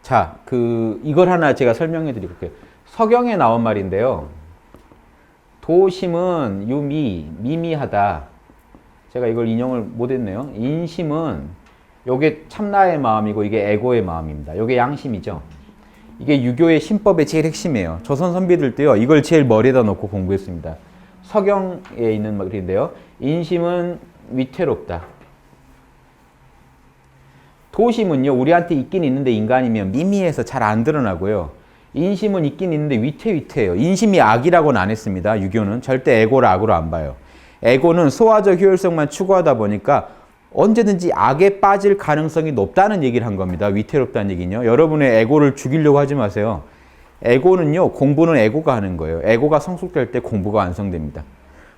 자, 이걸 하나 제가 설명해 드릴게요. 서경에 나온 말인데요. 도심은 유미, 미미하다. 제가 이걸 인용을 못했네요. 인심은 요게 참나의 마음이고 이게 애고의 마음입니다. 요게 양심이죠. 이게 유교의 신법의 제일 핵심이에요. 조선 선비들도요, 이걸 제일 머리에다 놓고 공부했습니다. 서경에 있는 말인데요. 인심은 위태롭다. 도심은요, 우리한테 있긴 있는데 인간이면 미미해서 잘 안 드러나고요. 인심은 있긴 있는데 위태위태해요. 인심이 악이라고는 안 했습니다. 유교는 절대 애고를 악으로 안 봐요. 애고는 소화적 효율성만 추구하다 보니까 언제든지 악에 빠질 가능성이 높다는 얘기를 한 겁니다. 위태롭다는 얘기는요. 여러분의 애고를 죽이려고 하지 마세요. 애고는요, 공부는 애고가 하는 거예요. 애고가 성숙될 때 공부가 완성됩니다.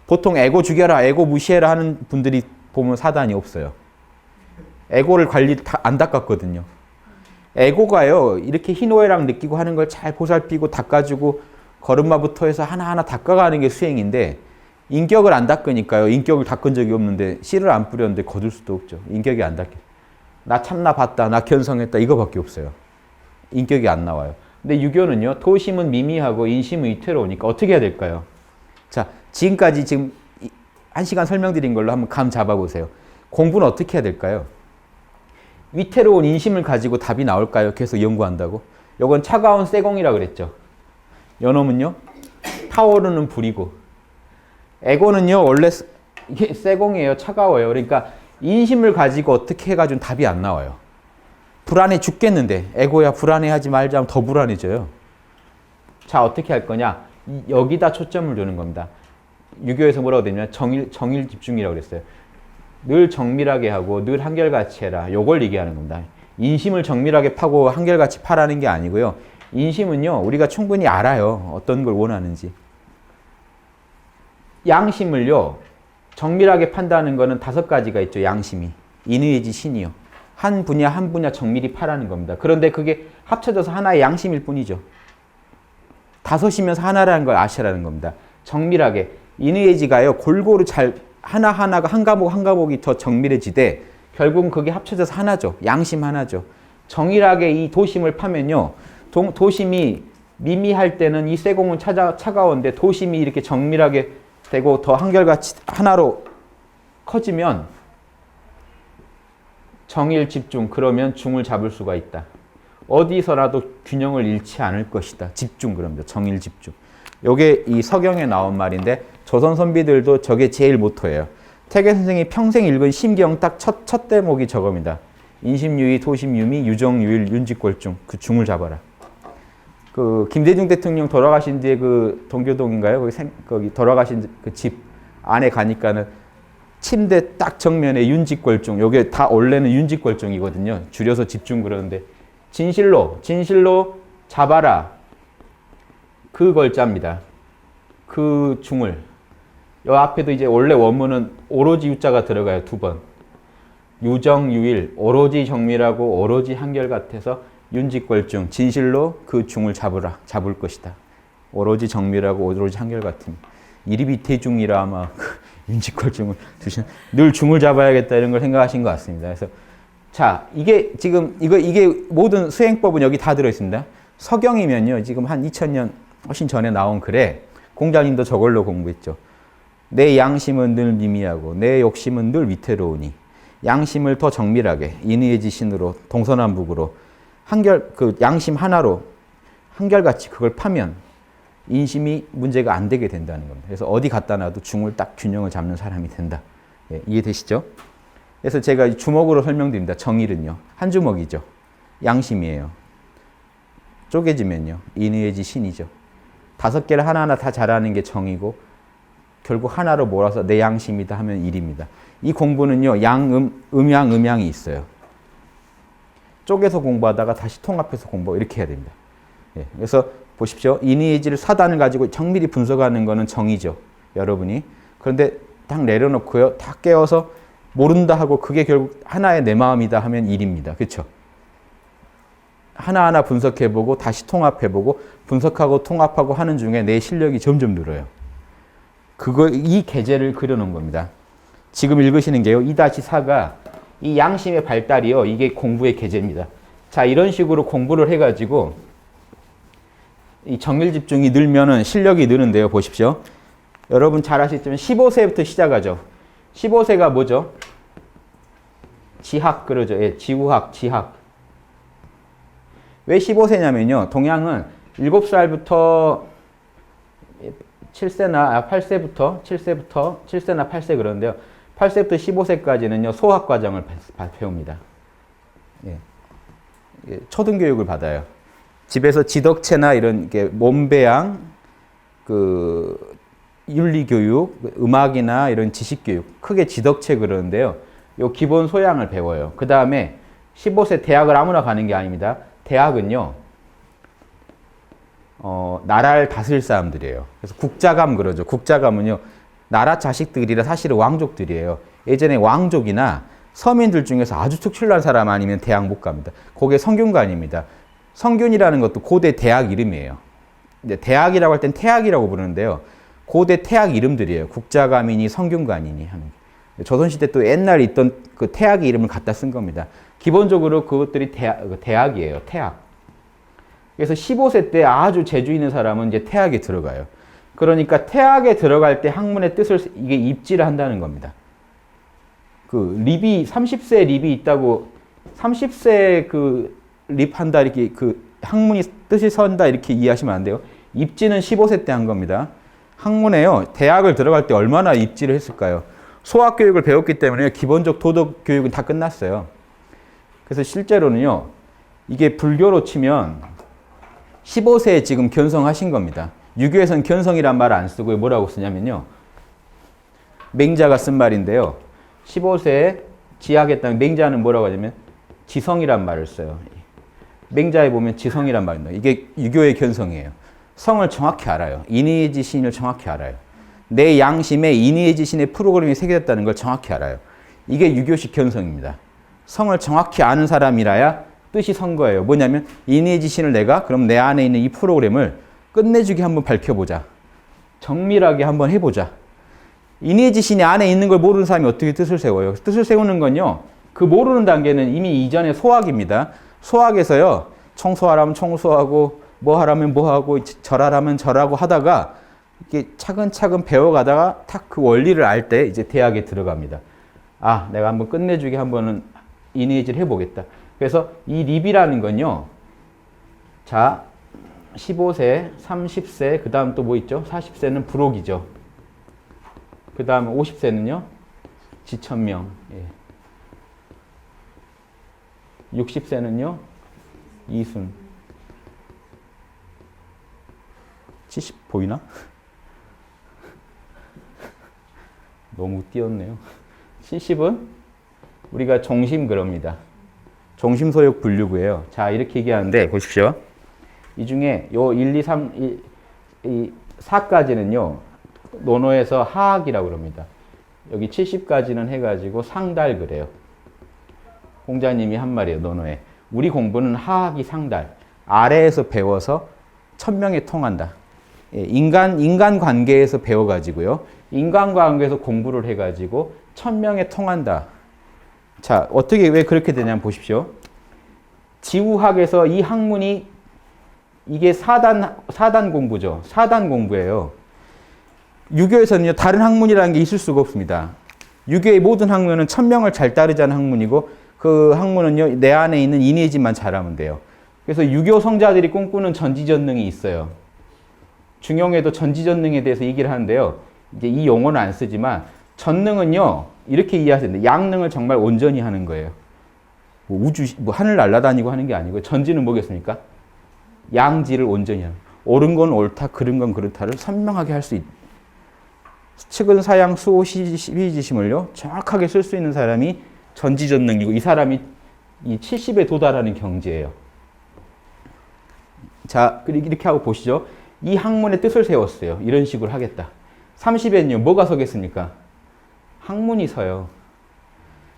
보통 애고 죽여라, 애고 무시해라 하는 분들이 보면 사단이 없어요. 애고를 관리 안 닦았거든요. 애고가요, 이렇게 희노애락 느끼고 하는 걸 잘 보살피고 닦아주고 걸음마부터 해서 하나하나 닦아가는 게 수행인데, 인격을 안 닦으니까요. 인격을 닦은 적이 없는데 씨를 안 뿌렸는데 거둘 수도 없죠. 인격이 안 닦여. 나 참나 봤다, 나 견성했다, 이거밖에 없어요. 인격이 안 나와요. 근데 유교는요, 도심은 미미하고 인심은 위태로우니까 어떻게 해야 될까요? 자, 지금까지 지금 1시간 설명드린 걸로 한번 감 잡아보세요. 공부는 어떻게 해야 될까요? 위태로운 인심을 가지고 답이 나올까요? 계속 연구한다고? 요건 차가운 쇠공이라고 그랬죠. 요놈은요, 타오르는 불이고, 애고는요, 원래 이게 쇠공이에요. 차가워요. 그러니까 인심을 가지고 어떻게 해가지고 답이 안 나와요. 불안해 죽겠는데, 애고야 불안해하지 말자 하면 더 불안해져요. 자, 어떻게 할 거냐? 여기다 초점을 두는 겁니다. 유교에서 뭐라고 되냐면 정일 집중이라고 그랬어요. 늘 정밀하게 하고 늘 한결같이 해라. 요걸 얘기하는 겁니다. 인심을 정밀하게 파고 한결같이 파라는 게 아니고요. 인심은요, 우리가 충분히 알아요. 어떤 걸 원하는지. 양심을요, 정밀하게 판다는 거는 5가지가 있죠. 양심이. 인의지 신이요. 한 분야 정밀히 파라는 겁니다. 그런데 그게 합쳐져서 하나의 양심일 뿐이죠. 5이면서 하나라는 걸 아시라는 겁니다. 정밀하게. 인의지가요, 골고루 잘 하나하나가 한 과목이 더 정밀해지되 결국은 그게 합쳐져서 하나죠. 양심 하나죠. 정밀하게 이 도심을 파면요, 도심이 미미할 때는 이 쇠공은 차가운데 도심이 이렇게 정밀하게 되고 더 한결같이 하나로 커지면 정일 집중, 그러면 중을 잡을 수가 있다. 어디서라도 균형을 잃지 않을 것이다. 집중, 그럽니다. 정일 집중. 요게 이 서경에 나온 말인데 조선 선비들도 저게 제일 모토예요. 태계 선생이 평생 읽은 심경 딱 첫 대목이 저겁니다. 인심유의, 도심유미, 유정유일, 윤직골중. 그 중을 잡아라. 김대중 대통령 돌아가신 뒤에 동교동인가요? 거기 돌아가신 그 집 안에 가니까는 침대 딱 정면에 윤직골중. 요게 다 원래는 윤직골중이거든요. 줄여서 집중 그러는데 진실로 잡아라. 그 걸자입니다. 그 중을. 요 앞에도 이제 원래 원문은 오로지 유자가 들어가요. 2번. 유정유일, 오로지 정밀하고 오로지 한결같아서 윤직골중, 진실로 그 중을 잡을 것이다. 오로지 정밀하고 오로지 한결같음. 이리비태중이라 아마 윤직골중을 두신, 늘 중을 잡아야겠다 이런 걸 생각하신 것 같습니다. 그래서 자, 이게 지금 이게 모든 수행법은 여기 다 들어있습니다. 서경이면요, 지금 한 2000년 훨씬 전에 나온 글에 공자님도 저걸로 공부했죠. 내 양심은 늘 미미하고 내 욕심은 늘 위태로우니 양심을 더 정밀하게 인의의 지신으로 동서남북으로 양심 하나로 한결같이 그걸 파면 인심이 문제가 안 되게 된다는 겁니다. 그래서 어디 갖다 놔도 중을 딱 균형을 잡는 사람이 된다. 예, 이해되시죠? 그래서 제가 주먹으로 설명드립니다. 정일은요, 한 주먹이죠. 양심이에요. 쪼개지면요, 인의의 지신이죠. 5개를 하나하나 다 잘하는 게 정이고 결국 하나로 몰아서 내 양심이다 하면 일입니다. 이 공부는요, 음양이 있어요. 쪼개서 공부하다가 다시 통합해서 공부 이렇게 해야 됩니다. 예, 그래서 보십시오. 인의의지를 사단을 가지고 정밀히 분석하는 거는 정이죠. 여러분이. 그런데 딱 내려놓고요, 다 깨워서 모른다 하고 그게 결국 하나의 내 마음이다 하면 일입니다. 그렇죠? 하나하나 분석해보고 다시 통합해보고 분석하고 통합하고 하는 중에 내 실력이 점점 늘어요. 이 계제를 그려놓은 겁니다. 지금 읽으시는 게요, 2-4가 이 양심의 발달이요, 이게 공부의 계제입니다. 자, 이런 식으로 공부를 해가지고 이 정일 집중이 늘면은 실력이 느는데요. 보십시오. 여러분 잘 아시지만 15세부터 시작하죠. 15세가 뭐죠? 지학 그러죠. 예, 지우학, 지학. 왜 15세냐면요. 동양은 7살부터 7세나 8세부터 7세나 8세 그러는데요. 8세부터 15세까지는요. 소학 과정을 배웁니다. 예. 초등교육을 받아요. 집에서 지덕체나 이런 게 몸배양, 그 윤리교육, 음악이나 이런 지식교육, 크게 지덕체 그러는데요. 요 기본 소양을 배워요. 그 다음에 15세 대학을 아무나 가는 게 아닙니다. 대학은요, 나라를 다스릴 사람들이에요. 그래서 국자감 그러죠. 국자감은요, 나라 자식들이라 사실은 왕족들이에요. 예전에 왕족이나 서민들 중에서 아주 특출난 사람 아니면 대학 못 갑니다. 그게 성균관입니다. 성균이라는 것도 고대 대학 이름이에요. 근데 대학이라고 할 땐 태학이라고 부르는데요. 고대 태학 이름들이에요. 국자감이니 성균관이니 하는 게. 조선시대 또 옛날에 있던 그 태학의 이름을 갖다 쓴 겁니다. 기본적으로 그것들이 대학이에요. 태학. 그래서 15세 때 아주 재주 있는 사람은 이제 태학에 들어가요. 그러니까 태학에 들어갈 때 학문의 뜻을 이게 입지를 한다는 겁니다. 그 립이 30세 립이 있다고 30세 그 립한다 이렇게 그 학문이 뜻이 선다 이렇게 이해하시면 안 돼요. 입지는 15세 때 한 겁니다. 학문에요. 대학을 들어갈 때 얼마나 입지를 했을까요? 소학 교육을 배웠기 때문에 기본적 도덕 교육은 다 끝났어요. 그래서 실제로는요. 이게 불교로 치면 15세에 지금 견성하신 겁니다. 유교에서는 견성이란 말을 안 쓰고 뭐라고 쓰냐면요. 맹자가 쓴 말인데요. 15세에 지학했다는 맹자는 뭐라고 하냐면 지성이란 말을 써요. 맹자에 보면 지성이란 말입니다. 이게 유교의 견성이에요. 성을 정확히 알아요. 인의의 지신을 정확히 알아요. 내 양심에 인의의 지신의 프로그램이 새겨졌다는 걸 정확히 알아요. 이게 유교식 견성입니다. 성을 정확히 아는 사람이라야 뜻이 선 거예요. 뭐냐면 인의의 지신을 내가 그럼 내 안에 있는 이 프로그램을 끝내주게 한번 밝혀보자. 정밀하게 한번 해보자. 인의의 지신이 안에 있는 걸 모르는 사람이 어떻게 뜻을 세워요? 뜻을 세우는 건요. 그 모르는 단계는 이미 이전의 소학입니다. 소학에서요. 청소하라면 청소하고 뭐 하라면 뭐 하고 절하라면 절하고 하다가 이게 차근차근 배워가다가 탁 그 원리를 알 때 이제 대학에 들어갑니다. 아, 내가 한번 끝내주게 한번은 인의지를 해보겠다. 그래서 이 립이라는 건요. 자, 15세, 30세, 그 다음 또 뭐 있죠? 40세는 불옥이죠. 그 다음 50세는요? 지천명. 예. 60세는요? 이순. 70 보이나? 너무 띄었네요. 70은 우리가 종심 그럽니다. 종심소욕 분류구예요. 자, 이렇게 얘기하는데 보십시오. 이 중에 요 1, 2, 3, 4까지는요. 논어에서 하학이라고 그럽니다. 여기 70까지는 해가지고 상달 그래요. 공자님이 한 말이에요. 논어에. 우리 공부는 하학이 상달. 아래에서 배워서 천명에 통한다. 예, 인간 관계에서 배워가지고요. 인간 관계에서 공부를 해가지고 천명에 통한다. 자, 어떻게, 왜 그렇게 되냐면 보십시오. 지우학에서 이 학문이 이게 4단 공부죠. 4단 공부예요. 유교에서는요, 다른 학문이라는 게 있을 수가 없습니다. 유교의 모든 학문은 천명을 잘 따르자는 학문이고 그 학문은요, 내 안에 있는 인의지만 잘하면 돼요. 그래서 유교 성자들이 꿈꾸는 전지전능이 있어요. 중용에도 전지전능에 대해서 얘기를 하는데요. 이제 이 용어는 안 쓰지만 전능은요 이렇게 이해하셔야 돼요. 양능을 정말 온전히 하는 거예요. 뭐 우주, 뭐 하늘 날아다니고 하는 게 아니고 전지는 뭐겠습니까? 양지를 온전히 하는. 옳은 건 옳다, 그른 건 그렇다를 선명하게 할 수 있다. 측은 사양 수호 시비지심을요 정확하게 쓸 수 있는 사람이 전지전능이고 이 사람이 이 70에 도달하는 경지예요. 자, 이렇게 하고 보시죠. 이 학문의 뜻을 세웠어요. 이런 식으로 하겠다. 30에는요, 뭐가 서겠습니까? 학문이 서요.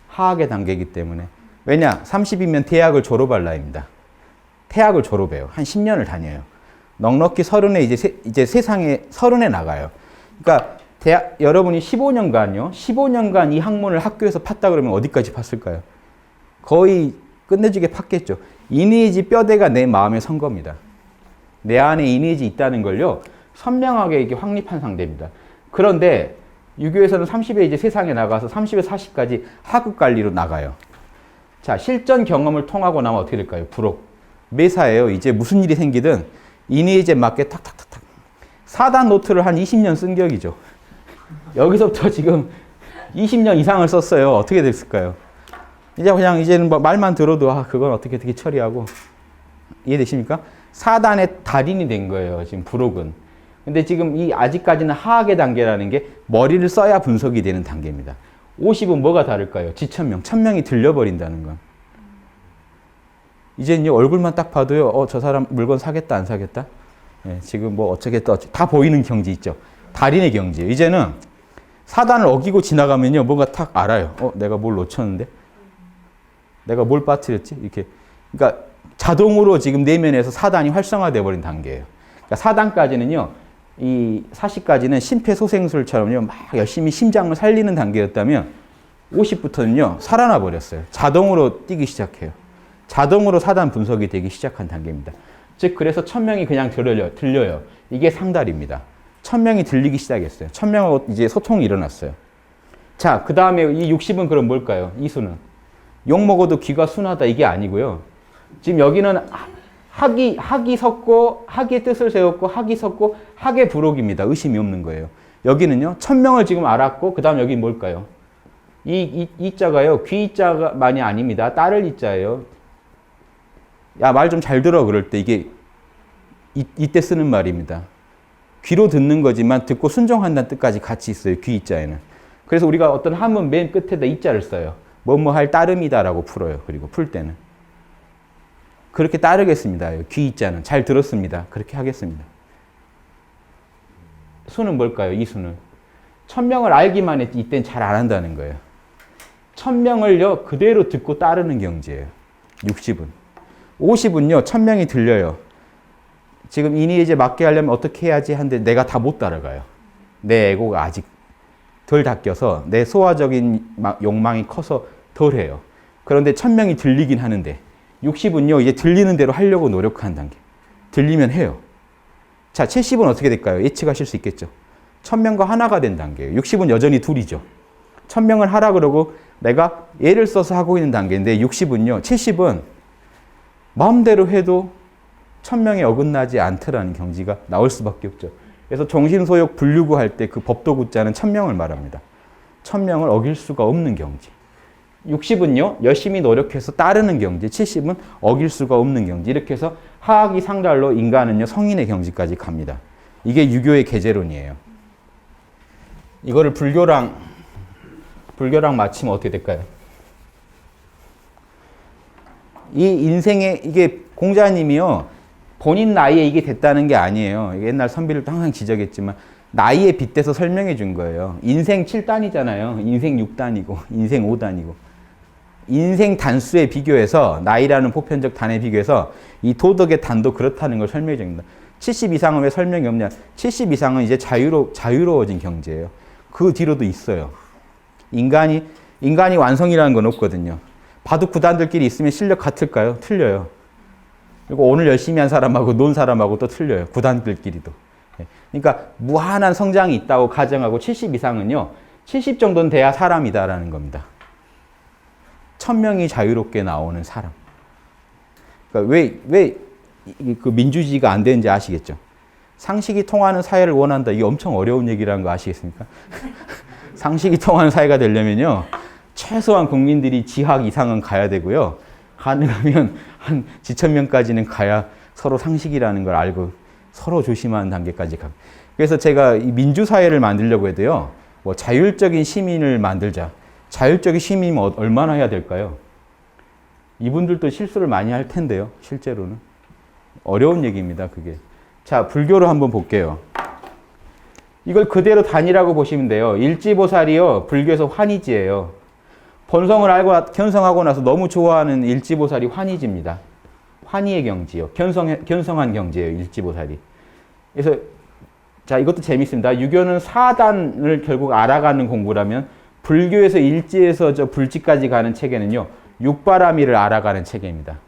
하학의 단계이기 때문에. 왜냐? 30이면 대학을 졸업할 나이입니다. 대학을 졸업해요. 한 10년을 다녀요. 넉넉히 30에 이제 세상에 30에 나가요. 그러니까 여러분이 15년간 이 학문을 학교에서 팠다 그러면 어디까지 팠을까요? 거의 끝내주게 팠겠죠. 이니지 뼈대가 내 마음에 선 겁니다. 내 안에 이니지 있다는 걸요, 선명하게 이게 확립한 상태입니다. 그런데 유교에서는 30에 이제 세상에 나가서 30에 40까지 하급 관리로 나가요. 자, 실전 경험을 통하고 나면 어떻게 될까요? 부록. 매사예요. 이제 무슨 일이 생기든 이니지에 맞게 탁탁탁탁. 4단 노트를 한 20년 쓴 격이죠. 여기서부터 지금 20년 이상을 썼어요. 어떻게 됐을까요? 이제 그냥 이제는 뭐 말만 들어도 그건 어떻게 처리하고. 이해되십니까? 4단의 달인이 된 거예요. 지금 부록은. 근데 지금 이 아직까지는 하악의 단계라는 게 머리를 써야 분석이 되는 단계입니다. 50은 뭐가 다를까요? 지천명, 천명이 들려버린다는 건. 이제는요, 얼굴만 딱 봐도요, 저 사람 물건 사겠다, 안 사겠다? 예, 지금 뭐 어쩌겠다, 다 보이는 경지 있죠. 달인의 경지예요. 이제는 4단을 어기고 지나가면요, 뭔가 탁 알아요. 내가 뭘 놓쳤는데? 내가 뭘 빠뜨렸지? 이렇게. 그러니까 자동으로 지금 내면에서 4단이 활성화되어 버린 단계예요. 그러니까 4단까지는요, 이 40까지는 심폐소생술처럼요, 막 열심히 심장을 살리는 단계였다면 50부터는요, 살아나 버렸어요. 자동으로 뛰기 시작해요. 자동으로 4단 분석이 되기 시작한 단계입니다. 즉, 그래서 천명이 그냥 들려요. 이게 상달입니다. 천명이 들리기 시작했어요. 천명하고 이제 소통이 일어났어요. 자, 그 다음에 이 60은 그럼 뭘까요? 이 수는. 욕 먹어도 귀가 순하다, 이게 아니고요. 지금 여기는 학이 섰고, 학의 뜻을 세웠고, 학이 섰고, 학의 부록입니다. 의심이 없는 거예요. 여기는요, 천명을 지금 알았고, 그 다음 여기 뭘까요? 이 자가요, 귀 자만이 아닙니다. 따를 이 자예요. 야, 말 좀 잘 들어. 그럴 때 이게 이때 쓰는 말입니다. 귀로 듣는 거지만 듣고 순종한다는 뜻까지 같이 있어요. 귀 이자에는. 그래서 우리가 어떤 한문 맨 끝에다 이자를 써요. 뭐뭐 할 따름이다라고 풀어요. 그리고 풀 때는. 그렇게 따르겠습니다. 귀 이자는. 잘 들었습니다. 그렇게 하겠습니다. 수는 뭘까요? 이 수는. 천명을 알기만 했지 이때는 잘 안 한다는 거예요. 천명을요, 그대로 듣고 따르는 경지예요. 60은. 50은요, 천명이 들려요. 지금 이니에이지에 맞게 하려면 어떻게 해야지 하는데 내가 다 못 따라가요. 내 에고가 아직 덜 닦여서 내 소화적인 욕망이 커서 덜 해요. 그런데 천명이 들리긴 하는데 60은요, 이제 들리는 대로 하려고 노력하는 단계. 들리면 해요. 자, 70은 어떻게 될까요? 예측하실 수 있겠죠. 천명과 하나가 된 단계예요. 60은 여전히 둘이죠. 천명을 하라 그러고 내가 예를 써서 하고 있는 단계인데 60은요, 70은 마음대로 해도 천명에 어긋나지 않더라는 경지가 나올 수밖에 없죠. 그래서 정신소욕 분류구 할 때 그 법도구자는 천명을 말합니다. 천명을 어길 수가 없는 경지. 60은요, 열심히 노력해서 따르는 경지. 70은 어길 수가 없는 경지. 이렇게 해서 하악이 상달로 인간은요, 성인의 경지까지 갑니다. 이게 유교의 계제론이에요. 이거를 불교랑 맞추면 어떻게 될까요? 이 인생에, 이게 공자님이요, 본인 나이에 이게 됐다는 게 아니에요. 옛날 선비들도 항상 지적했지만, 나이에 빗대서 설명해 준 거예요. 인생 7단이잖아요. 인생 6단이고, 인생 5단이고. 인생 단수에 비교해서, 나이라는 보편적 단에 비교해서, 이 도덕의 단도 그렇다는 걸 설명해 줍니다. 70 이상은 왜 설명이 없냐? 70 이상은 이제 자유로워진 경지예요. 그 뒤로도 있어요. 인간이 완성이라는 건 없거든요. 바둑 구단들끼리 있으면 실력 같을까요? 틀려요. 그리고 오늘 열심히 한 사람하고 논 사람하고 또 틀려요. 구단들끼리도. 그러니까 무한한 성장이 있다고 가정하고 70 이상은요, 70 정도는 돼야 사람이다라는 겁니다. 천명이 자유롭게 나오는 사람. 그러니까 왜 그 민주주의가 안 되는지 아시겠죠? 상식이 통하는 사회를 원한다. 이게 엄청 어려운 얘기라는 거 아시겠습니까? 상식이 통하는 사회가 되려면요, 최소한 국민들이 지학 이상은 가야 되고요. 가능하면 한 지천명까지는 가야 서로 상식이라는 걸 알고 서로 조심하는 단계까지 가고. 그래서 제가 이 민주사회를 만들려고 해도요, 뭐 자율적인 시민을 만들자. 자율적인 시민이면 얼마나 해야 될까요? 이분들도 실수를 많이 할 텐데요, 실제로는. 어려운 얘기입니다, 그게. 자, 불교로 한번 볼게요. 이걸 그대로 단이라고 보시면 돼요. 일지보살이요, 불교에서 환희지예요. 본성을 알고 견성하고 나서 너무 좋아하는 일지보살이 환희지입니다. 환희의 경지요. 견성한 경지예요, 일지보살이. 그래서 자, 이것도 재밌습니다. 유교는 4단을 결국 알아가는 공부라면 불교에서 일지에서 저 불지까지 가는 체계는요, 육바라밀을 알아가는 체계입니다.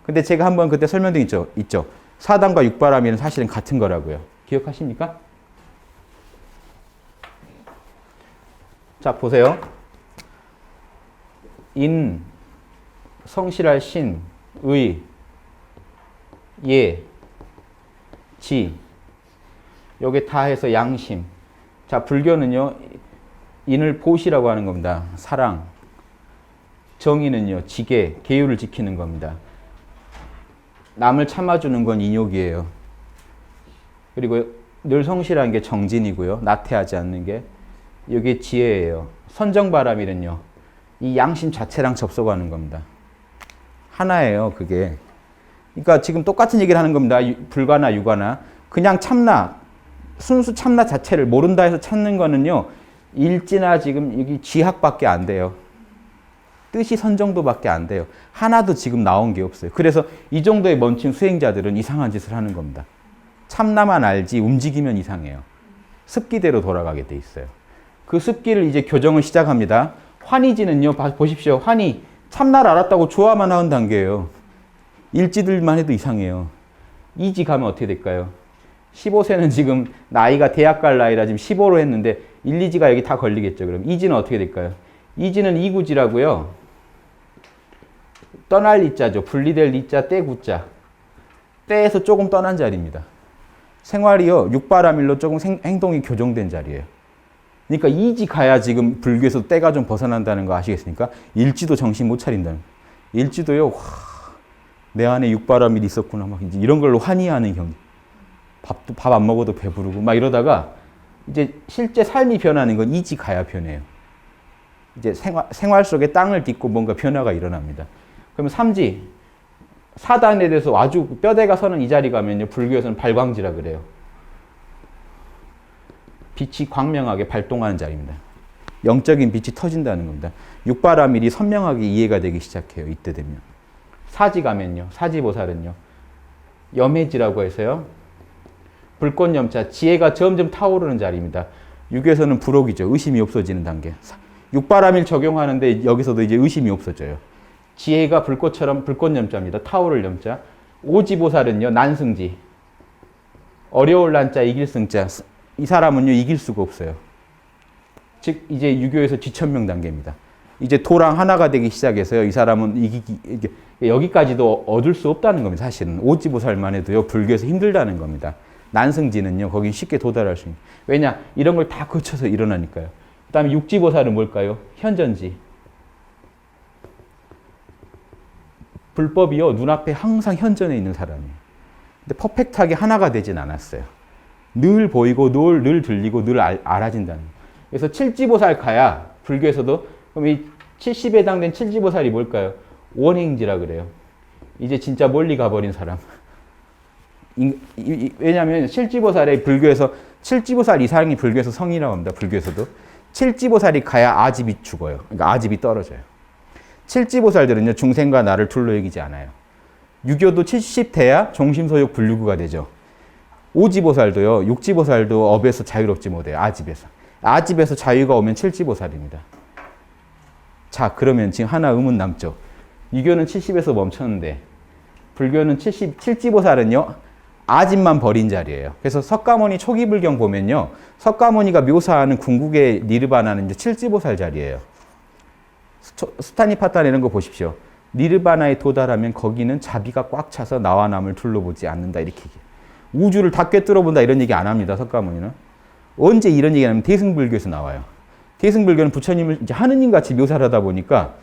근데 제가 한번 그때 설명드린 있죠. 사단과 육바라밀은 사실은 같은 거라고요. 기억하십니까? 자, 보세요. 인, 성실할 신, 의, 예, 지. 요게 다 해서 양심. 자, 불교는요. 인을 보시라고 하는 겁니다. 사랑. 정의는요. 지계, 계율을 지키는 겁니다. 남을 참아주는 건 인욕이에요. 그리고 늘 성실한 게 정진이고요. 나태하지 않는 게. 이게 지혜예요. 선정바람이는요. 이 양심 자체랑 접속하는 겁니다. 하나예요, 그게. 그러니까 지금 똑같은 얘기를 하는 겁니다. 불가나 유가나. 그냥 참나, 순수 참나 자체를 모른다 해서 찾는 거는요. 일지나 지금 여기 지학밖에 안 돼요. 뜻이 선정도밖에 안 돼요. 하나도 지금 나온 게 없어요. 그래서 이 정도의 멈춘 수행자들은 이상한 짓을 하는 겁니다. 참나만 알지 움직이면 이상해요. 습기대로 돌아가게 돼 있어요. 그 습기를 이제 교정을 시작합니다. 환희지는요. 보십시오. 환희. 참나를 알았다고 좋아만 하는 단계예요. 일지들만 해도 이상해요. 이지 가면 어떻게 될까요? 15세는 지금 나이가 대학 갈 나이라 지금 15로 했는데 1, 2지가 여기 다 걸리겠죠. 그럼 이지는 어떻게 될까요? 이지는 이구지라고요. 떠날 이자죠. 분리될 이자, 떼구자. 떼에서 조금 떠난 자리입니다. 생활이요. 육바라밀로 조금 행동이 교정된 자리예요. 그러니까 이지 가야 지금 불교에서 때가 좀 벗어난다는 거 아시겠습니까? 일지도 정신 못 차린다는. 일지도요. 내 안에 육바라밀이 있었구나. 막 이런 걸로 환희하는 경지. 밥 안 먹어도 배부르고 막 이러다가 이제 실제 삶이 변하는 건 이지 가야 변해요. 이제 생활 속에 땅을 딛고 뭔가 변화가 일어납니다. 그러면 삼지, 사단에 대해서 아주 뼈대가 서는 이 자리 가면요. 불교에서는 발광지라 그래요. 빛이 광명하게 발동하는 자리입니다. 영적인 빛이 터진다는 겁니다. 육바라밀이 선명하게 이해가 되기 시작해요. 이때 되면. 사지 가면요. 사지보살은요. 염해지라고 해서요. 불꽃염자, 지혜가 점점 타오르는 자리입니다. 육에서는 불옥이죠. 의심이 없어지는 단계. 육바라밀 적용하는데 여기서도 이제 의심이 없어져요. 지혜가 불꽃처럼 불꽃염자입니다. 타오를 염자. 오지보살은요. 난승지. 어려울 난자, 이길 승자. 이 사람은요. 이길 수가 없어요. 즉 이제 유교에서 지천명 단계입니다. 이제 도랑 하나가 되기 시작해서요. 이 사람은 여기까지도 얻을 수 없다는 겁니다. 사실은. 오지보살만 해도요. 불교에서 힘들다는 겁니다. 난승지는요. 거긴 쉽게 도달할 수 있는. 왜냐? 이런 걸 다 거쳐서 일어나니까요. 그 다음에 육지보살은 뭘까요? 현전지. 불법이요. 눈앞에 항상 현전에 있는 사람이에요. 근데 퍼펙트하게 하나가 되진 않았어요. 늘 보이고 늘 들리고 늘 알아진다는 거예요. 그래서 칠지보살 가야 불교에서도 그럼 이 70에 해당된 칠지보살이 뭘까요? 원행지라 그래요. 이제 진짜 멀리 가버린 사람. 왜냐하면 칠지보살의 불교에서 칠지보살 이상이 불교에서 성이라고 합니다. 불교에서도. 칠지보살이 가야 아집이 죽어요. 그러니까 아집이 떨어져요. 칠지보살들은요. 중생과 나를 둘로 여기지 않아요. 유교도 70대야 종심소욕 분류구가 되죠. 오지보살도요. 육지보살도 업에서 자유롭지 못해요. 아집에서. 아집에서 자유가 오면 칠지보살입니다. 자, 그러면 지금 하나 의문 남죠. 유교는 70에서 멈췄는데 불교는 77지보살은요. 아집만 버린 자리예요. 그래서 석가모니 초기 불경 보면요. 석가모니가 묘사하는 궁극의 니르바나는 이제 칠지보살 자리예요. 수타니파타나 이런 거 보십시오. 니르바나에 도달하면 거기는 자비가 꽉 차서 나와 남을 둘러보지 않는다. 이렇게 얘기해요. 우주를 다 꿰뚫어 본다 이런 얘기 안 합니다. 석가모니는. 언제 이런 얘기 하면 대승불교에서 나와요. 대승불교는 부처님을 이제 하느님 같이 묘사를 하다 보니까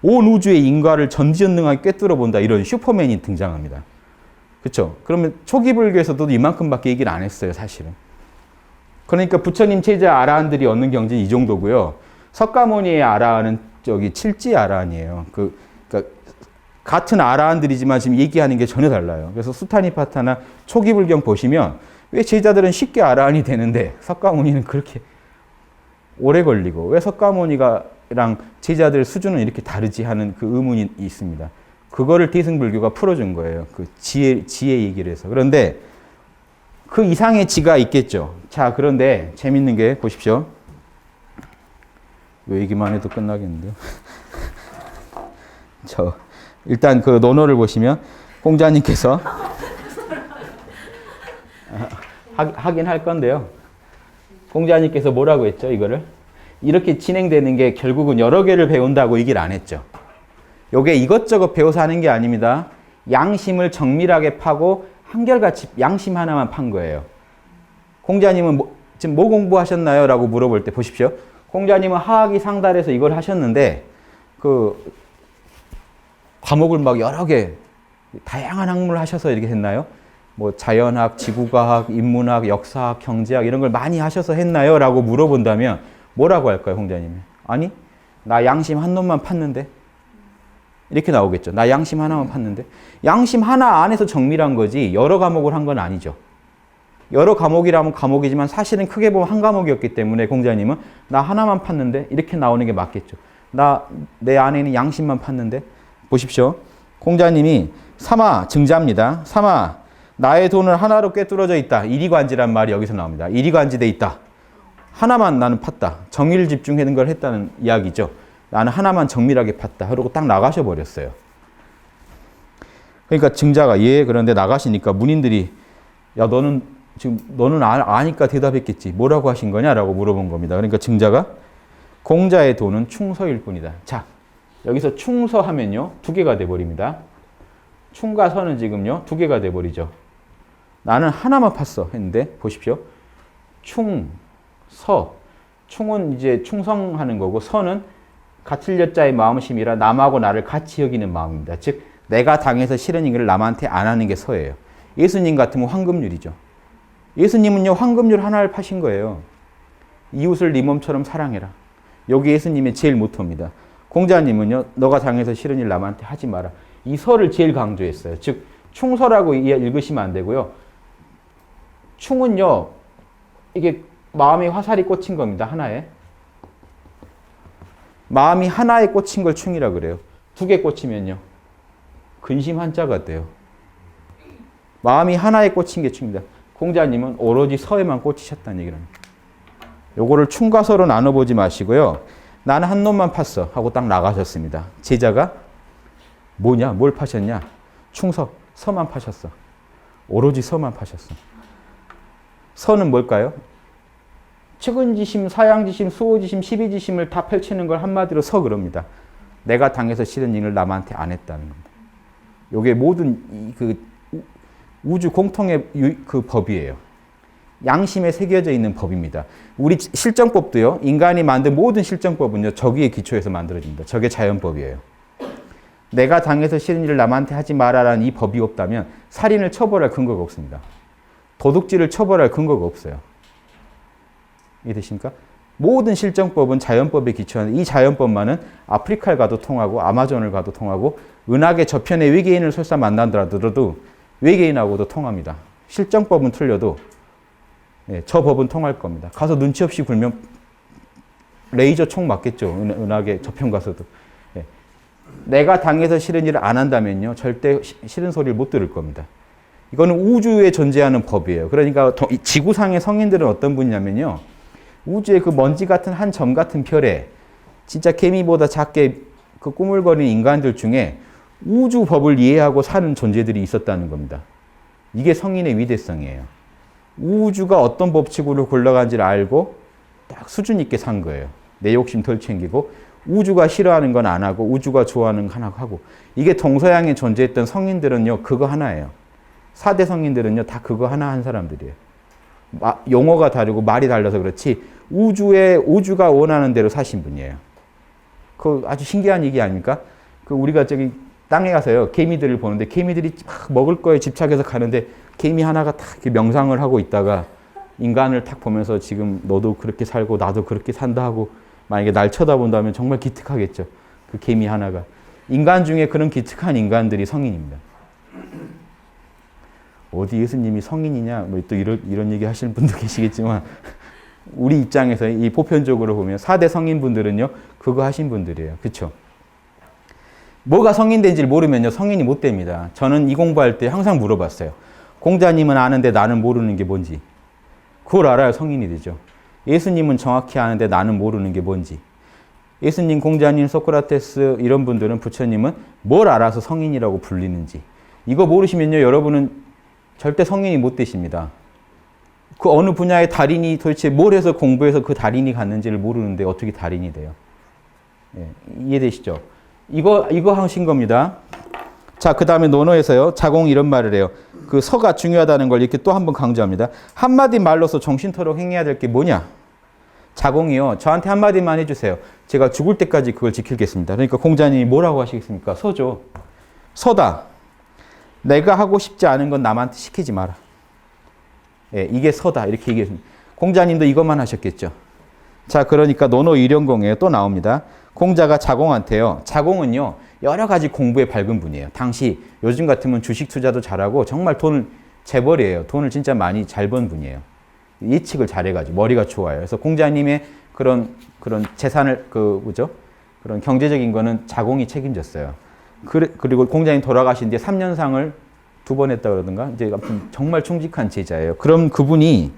온 우주의 인과를 전지전능하게 꿰뚫어 본다 이런 슈퍼맨이 등장합니다. 그렇죠? 그러면 초기 불교에서도 이만큼밖에 얘기를 안 했어요, 사실은. 그러니까 부처님 체자 아라한들이 얻는 경지는 이 정도고요. 석가모니의 아라한은 저기 칠지 아라한이에요. 그러니까 같은 아라한들이지만 지금 얘기하는 게 전혀 달라요. 그래서 수타니파타나 초기 불경 보시면 왜 제자들은 쉽게 아라한이 되는데 석가모니는 그렇게 오래 걸리고 왜 석가모니가랑 제자들 수준은 이렇게 다르지 하는 그 의문이 있습니다. 그거를 대승불교가 풀어준 거예요. 그 지혜 얘기를 해서. 그런데 그 이상의 지가 있겠죠. 자, 그런데 재밌는 게 보십시오. 요 얘기만 해도 끝나겠는데요. 일단 그 논어를 보시면 공자님께서 하긴 할 건데요. 공자님께서 뭐라고 했죠, 이거를? 이렇게 진행되는 게 결국은 여러 개를 배운다고 얘기를 안 했죠. 요게 이것저것 배워서 하는 게 아닙니다. 양심을 정밀하게 파고 한결같이 양심 하나만 판 거예요. 공자님은 지금 뭐 공부하셨나요? 라고 물어볼 때 보십시오. 공자님은 하학이 상달해서 이걸 하셨는데 그 과목을 막 여러 개 다양한 학문을 하셔서 이렇게 했나요? 뭐 자연학, 지구과학, 인문학, 역사학, 경제학 이런 걸 많이 하셔서 했나요? 라고 물어본다면 뭐라고 할까요, 공자님이? 아니, 나 양심 한 놈만 팠는데. 이렇게 나오겠죠. 나 양심 하나만 팠는데. 양심 하나 안에서 정밀한 거지 여러 과목을 한 건 아니죠. 여러 과목이라면 과목이지만 사실은 크게 보면 한 과목이었기 때문에 공자님은 나 하나만 팠는데 이렇게 나오는 게 맞겠죠. 내 안에는 양심만 팠는데. 보십시오. 공자님이 삼아 증자입니다. 삼아 나의 돈을 하나로 꿰뚫어져 있다. 이리관지란 말이 여기서 나옵니다. 이리관지돼 있다. 하나만 나는 팠다. 정의를 집중하는 걸 했다는 이야기죠. 나는 하나만 정밀하게 팠다. 그러고 딱 나가셔 버렸어요. 그러니까 증자가 그런데 나가시니까 문인들이 야 너는 아니까 대답했겠지. 뭐라고 하신 거냐라고 물어본 겁니다. 그러니까 증자가 공자의 돈은 충서일 뿐이다. 자, 여기서 충서하면요 2개가 돼버립니다. 충과 서는 지금요 2개가 돼버리죠. 나는 하나만 팠어 했는데 보십시오. 충, 서. 충은 이제 충성하는 거고 서는 같을 여자의 마음심이라 남하고 나를 같이 여기는 마음입니다. 즉 내가 당해서 싫은 일을 남한테 안 하는 게 서예요. 예수님 같으면 황금률이죠. 예수님은요 황금률 하나를 파신 거예요. 이웃을 네 몸처럼 사랑해라. 여기 예수님의 제일 모토입니다. 공자님은요 너가 당해서 싫은 일 남한테 하지 마라. 이 서를 제일 강조했어요. 즉 충서라고 읽으시면 안 되고요. 충은요 이게 마음에 화살이 꽂힌 겁니다. 하나에. 마음이 하나에 꽂힌 걸 충이라 그래요. 2개 꽂히면요. 근심 한자가 돼요. 마음이 하나에 꽂힌 게 충입니다. 공자님은 오로지 서에만 꽂히셨다는 얘기를 합니다. 요거를 충과 서로 나눠보지 마시고요. 나는 한 놈만 팠어 하고 딱 나가셨습니다. 제자가 뭐냐? 뭘 파셨냐? 충서, 서만 파셨어. 오로지 서만 파셨어. 서는 뭘까요? 측은지심, 사양지심, 수호지심, 시비지심을 다 펼치는 걸 한마디로 서 그럽니다. 내가 당해서 싫은 일을 남한테 안 했다는 겁니다. 이게 모든 우주 공통의 그 법이에요. 양심에 새겨져 있는 법입니다. 우리 실정법도요. 인간이 만든 모든 실정법은요. 저기에 기초해서 만들어집니다. 저게 자연법이에요. 내가 당해서 싫은 일을 남한테 하지 마라라는 이 법이 없다면 살인을 처벌할 근거가 없습니다. 도둑질을 처벌할 근거가 없어요. 이해되십니까? 모든 실정법은 자연법에 기초한 이 자연법만은 아프리카를 가도 통하고 아마존을 가도 통하고 은하계 저편에 외계인을 설사 만나더라도 외계인하고도 통합니다. 실정법은 틀려도 저 법은 통할 겁니다. 가서 눈치 없이 굴면 레이저 총 맞겠죠. 은하계 저편 가서도. 내가 당해서 싫은 일을 안 한다면요. 절대 싫은 소리를 못 들을 겁니다. 이거는 우주에 존재하는 법이에요. 그러니까 지구상의 성인들은 어떤 분이냐면요. 우주의 그 먼지 같은 한 점 같은 별에 진짜 개미보다 작게 그 꾸물거리는 인간들 중에 우주 법을 이해하고 사는 존재들이 있었다는 겁니다. 이게 성인의 위대성이에요. 우주가 어떤 법칙으로 굴러간지를 알고 딱 수준 있게 산 거예요. 내 욕심 덜 챙기고 우주가 싫어하는 건 안 하고 우주가 좋아하는 건 하나 하고 이게 동서양에 존재했던 성인들은요. 그거 하나예요. 4대 성인들은요. 다 그거 하나 한 사람들이에요. 용어가 다르고 말이 달라서 그렇지 우주가 원하는 대로 사신 분이에요. 그 아주 신기한 얘기 아닙니까? 그 우리가 저기 땅에 가서요 개미들을 보는데 개미들이 막 먹을 거에 집착해서 가는데 개미 하나가 딱 이렇게 명상을 하고 있다가 인간을 딱 보면서 지금 너도 그렇게 살고 나도 그렇게 산다 하고 만약에 날 쳐다본다면 정말 기특하겠죠. 그 개미 하나가. 인간 중에 그런 기특한 인간들이 성인입니다. 어디 예수님이 성인이냐 뭐 또 이런 얘기 하시는 분도 계시겠지만 우리 입장에서 이 보편적으로 보면 4대 성인분들은요 그거 하신 분들이에요. 그렇죠? 뭐가 성인된지를 모르면요 성인이 못 됩니다. 저는 이 공부할 때 항상 물어봤어요. 공자님은 아는데 나는 모르는 게 뭔지. 그걸 알아야 성인이 되죠. 예수님은 정확히 아는데 나는 모르는 게 뭔지. 예수님, 공자님, 소크라테스 이런 분들은 부처님은 뭘 알아서 성인이라고 불리는지. 이거 모르시면요, 여러분은 절대 성인이 못 되십니다. 그 어느 분야의 달인이 도대체 뭘 해서 공부해서 그 달인이 갔는지를 모르는데 어떻게 달인이 돼요? 예, 이해되시죠? 이거 하신 겁니다. 자, 그 다음에 논어에서요, 자공이 이런 말을 해요. 그 서가 중요하다는 걸 이렇게 또 한 번 강조합니다. 한마디 말로서 정신토록 행해야 될 게 뭐냐? 자공이요. 저한테 한마디만 해주세요. 제가 죽을 때까지 그걸 지키겠습니다. 그러니까 공자님이 뭐라고 하시겠습니까? 서죠. 서다. 내가 하고 싶지 않은 건 남한테 시키지 마라. 예, 이게 서다. 이렇게 얘기했습니다. 공자님도 이것만 하셨겠죠. 자, 그러니까 논어 일연공에 또 나옵니다. 공자가 자공한테요. 자공은요, 여러 가지 공부에 밝은 분이에요. 당시 요즘 같으면 주식 투자도 잘하고 정말 돈을 재벌이에요. 돈을 진짜 많이 잘 번 분이에요. 예측을 잘해가지고 머리가 좋아요. 그래서 공자님의 그런 재산을 그런 경제적인 거는 자공이 책임졌어요. 그리고 공자님 돌아가신 뒤에 3년상을 2번 했다 그러던가 이제 아무튼 정말 충직한 제자예요. 그럼 그분이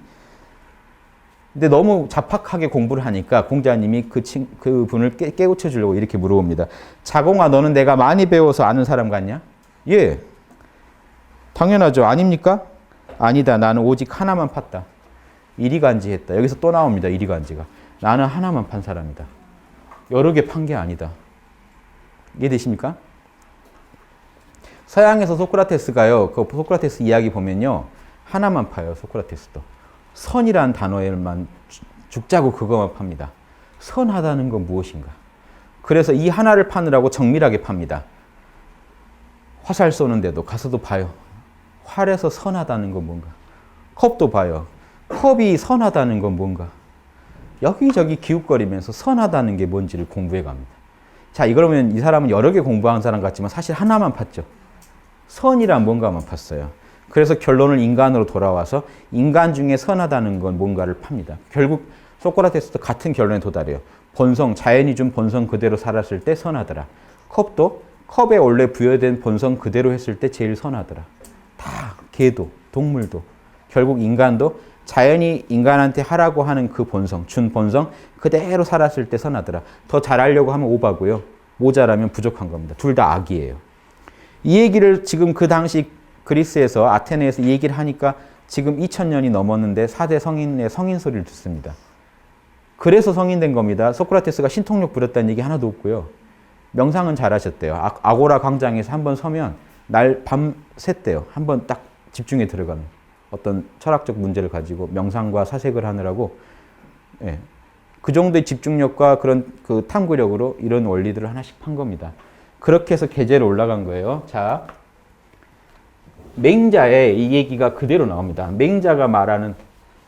근데 너무 잡학하게 공부를 하니까 공자님이 그 분을 깨우쳐 주려고 이렇게 물어봅니다. 자공아, 너는 내가 많이 배워서 아는 사람 같냐? 예. 당연하죠. 아닙니까? 아니다. 나는 오직 하나만 팠다. 이리간지했다. 여기서 또 나옵니다. 이리간지가. 나는 하나만 판 사람이다. 여러 개 판 게 아니다. 이해되십니까? 서양에서 소크라테스가요. 그 소크라테스 이야기 보면요. 하나만 파요. 소크라테스도. 선이라는 단어에만 죽자고 그것만 팝니다. 선하다는 건 무엇인가? 그래서 이 하나를 파느라고 정밀하게 팝니다. 화살 쏘는데도 가서도 봐요. 활에서 선하다는 건 뭔가? 컵도 봐요. 컵이 선하다는 건 뭔가? 여기저기 기웃거리면서 선하다는 게 뭔지를 공부해 갑니다. 자, 이러면 이 사람은 여러 개 공부한 사람 같지만 사실 하나만 팠죠. 선이란 뭔가만 팠어요. 그래서 결론은 인간으로 돌아와서 인간 중에 선하다는 건 뭔가를 팝니다. 결국 소크라테스도 같은 결론에 도달해요. 본성, 자연이 준 본성 그대로 살았을 때 선하더라. 컵도 컵에 원래 부여된 본성 그대로 했을 때 제일 선하더라. 다 개도, 동물도, 결국 인간도 자연이 인간한테 하라고 하는 그 본성, 준 본성 그대로 살았을 때 선하더라. 더 잘하려고 하면 오바고요. 모자라면 부족한 겁니다. 둘 다 악이에요. 이 얘기를 지금 그 당시 그리스에서 아테네에서 이 얘기를 하니까 지금 2000년이 넘었는데 4대 성인의 성인 소리를 듣습니다. 그래서 성인된 겁니다. 소크라테스가 신통력 부렸다는 얘기 하나도 없고요. 명상은 잘하셨대요. 아고라 광장에서 한번 서면 밤 샜대요. 한번 딱 집중해 들어가는 어떤 철학적 문제를 가지고 명상과 사색을 하느라고 예. 그 정도의 집중력과 그런 그 탐구력으로 이런 원리들을 하나씩 판 겁니다. 그렇게 해서 계제로 올라간 거예요. 자, 맹자에 이 얘기가 그대로 나옵니다. 맹자가 말하는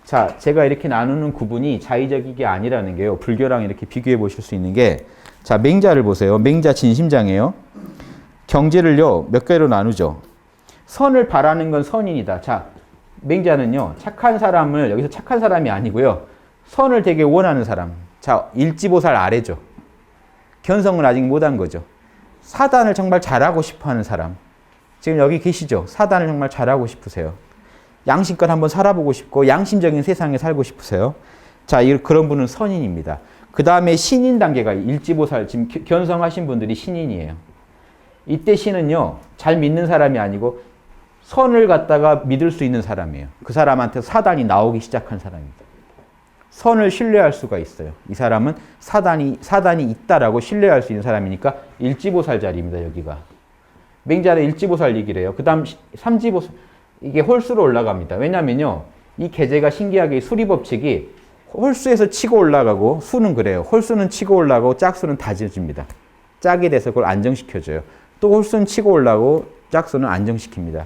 자, 제가 이렇게 나누는 구분이 자의적이게 아니라는 게요. 불교랑 이렇게 비교해 보실 수 있는 게 자, 맹자를 보세요. 맹자 진심장이에요. 경지를요, 몇 개로 나누죠. 선을 바라는 건 선인이다. 자, 맹자는요, 착한 사람을 여기서 착한 사람이 아니고요. 선을 되게 원하는 사람. 자, 일지보살 아래죠. 견성을 아직 못한 거죠. 사단을 정말 잘하고 싶어 하는 사람. 지금 여기 계시죠? 사단을 정말 잘하고 싶으세요. 양심껏 한번 살아보고 싶고 양심적인 세상에 살고 싶으세요. 자, 그런 분은 선인입니다. 그 다음에 신인 단계가 일지보살, 지금 견성하신 분들이 신인이에요. 이때 신은요, 잘 믿는 사람이 아니고 선을 갖다가 믿을 수 있는 사람이에요. 그 사람한테 사단이 나오기 시작한 사람입니다. 선을 신뢰할 수가 있어요. 이 사람은 사단이 있다라고 신뢰할 수 있는 사람이니까 일지보살 자리입니다, 여기가. 맹자는 일지보살 얘기를 해요. 그 다음 삼지보살, 이게 홀수로 올라갑니다. 왜냐면요, 이 계제가 신기하게 수리법칙이 홀수에서 치고 올라가고, 수는 그래요. 홀수는 치고 올라가고 짝수는 다져집니다. 짝이 돼서 그걸 안정시켜줘요. 또 홀수는 치고 올라가고 짝수는 안정시킵니다.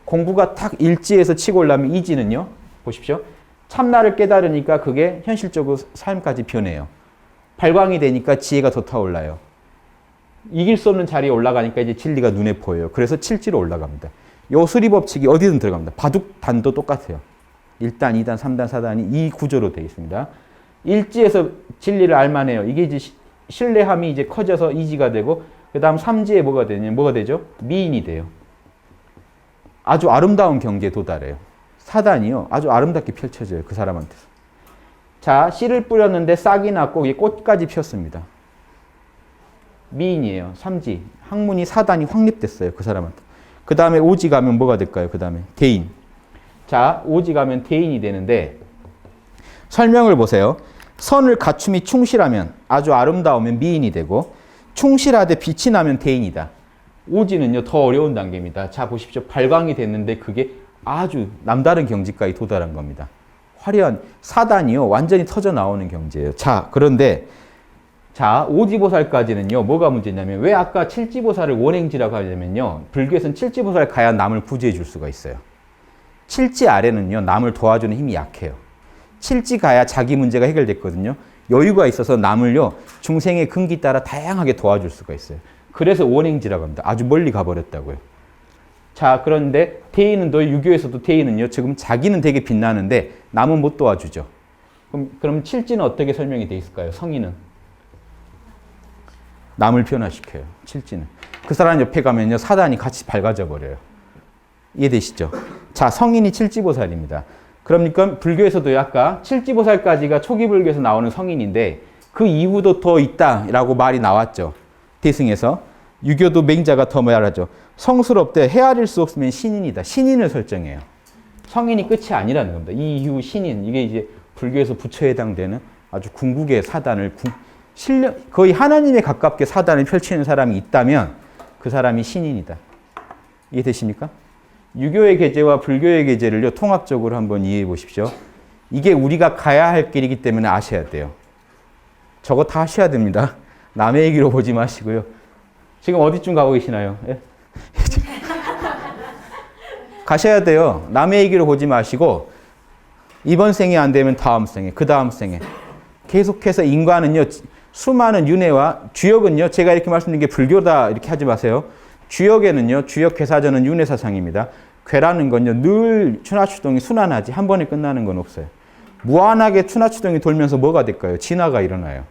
공부가 탁 일지에서 치고 올라가면 이지는요, 보십시오. 참나를 깨달으니까 그게 현실적으로 삶까지 변해요. 발광이 되니까 지혜가 더 타올라요. 이길 수 없는 자리에 올라가니까 이제 진리가 눈에 보여요. 그래서 칠지로 올라갑니다. 요 수리법칙이 어디든 들어갑니다. 바둑단도 똑같아요. 1단, 2단, 3단, 4단이 이 구조로 되어 있습니다. 일지에서 진리를 알만해요. 이게 이제 신뢰함이 이제 커져서 이지가 되고, 그 다음 삼지에 뭐가 되죠? 미인이 돼요. 아주 아름다운 경지에 도달해요. 사단이요, 아주 아름답게 펼쳐져요. 그 사람한테서. 자, 씨를 뿌렸는데 싹이 났고 꽃까지 피었습니다. 미인이에요. 삼지. 학문이 사단이 확립됐어요. 그 사람한테. 그 다음에 오지 가면 뭐가 될까요? 그 다음에 대인. 자, 오지 가면 대인이 되는데 설명을 보세요. 선을 갖춤이 충실하면 아주 아름다우면 미인이 되고 충실하되 빛이 나면 대인이다. 오지는요 더 어려운 단계입니다. 자 보십시오. 발광이 됐는데 그게 아주 남다른 경지까지 도달한 겁니다. 화려한 사단이요 완전히 터져 나오는 경지예요. 자 그런데 자 오지보살까지는요 뭐가 문제냐면 왜 아까 칠지보살을 원행지라고 하냐면요 불교에서는 칠지보살 가야 남을 구제해 줄 수가 있어요. 칠지 아래는요 남을 도와주는 힘이 약해요. 칠지 가야 자기 문제가 해결됐거든요. 여유가 있어서 남을요 중생의 근기 따라 다양하게 도와줄 수가 있어요. 그래서 원행지라고 합니다. 아주 멀리 가버렸다고요. 자 그런데 태인은 또 유교에서도 태인은요 지금 자기는 되게 빛나는데 남은 못 도와주죠. 그럼 칠지는 어떻게 설명이 돼 있을까요? 성인은 남을 변화시켜요. 칠지는 그 사람 옆에 가면요 사단이 같이 밝아져 버려요. 이해되시죠? 자 성인이 칠지보살입니다. 그러니까 불교에서도 아까 칠지보살까지가 초기 불교에서 나오는 성인인데 그 이후도 더 있다라고 말이 나왔죠. 대승에서 유교도 맹자가 더 말하죠. 성스럽되 헤아릴 수 없으면 신인이다. 신인을 설정해요. 성인이 끝이 아니라는 겁니다. 이 이후 신인 이게 이제 불교에서 부처에 해당되는 아주 궁극의 사단을 거의 하나님에 가깝게 사단을 펼치는 사람이 있다면 그 사람이 신인이다. 이해되십니까? 유교의 계제와 불교의 계제를요 통합적으로 한번 이해해 보십시오. 이게 우리가 가야 할 길이기 때문에 아셔야 돼요. 저거 다 하셔야 됩니다. 남의 얘기로 보지 마시고요. 지금 어디쯤 가고 계시나요? 예? 가셔야 돼요. 남의 얘기로 보지 마시고 이번 생에 안 되면 다음 생에, 그 다음 생에 계속해서 인간은요 수많은 윤회와 주역은요 제가 이렇게 말씀드린 게 불교다 이렇게 하지 마세요. 주역에는요 주역 괴사전은 윤회사상입니다. 괴라는 건요 늘 추나추동이 순환하지 한 번에 끝나는 건 없어요. 무한하게 추나추동이 돌면서 뭐가 될까요? 진화가 일어나요.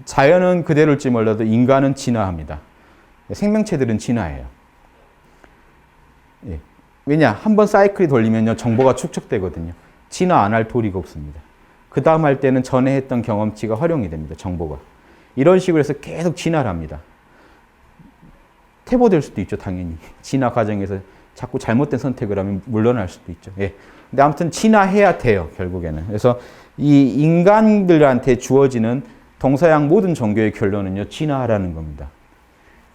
자연은 그대로일지 몰라도 인간은 진화합니다. 생명체들은 진화해요. 예. 왜냐? 한번 사이클이 돌리면요 정보가 축적되거든요. 진화 안 할 도리가 없습니다. 그 다음 할 때는 전에 했던 경험치가 활용이 됩니다. 정보가. 이런 식으로 해서 계속 진화를 합니다. 퇴보될 수도 있죠. 당연히. 진화 과정에서 자꾸 잘못된 선택을 하면 물러날 수도 있죠. 예. 근데 아무튼 진화해야 돼요. 결국에는. 그래서 이 인간들한테 주어지는 동서양 모든 종교의 결론은요. 진화하라는 겁니다.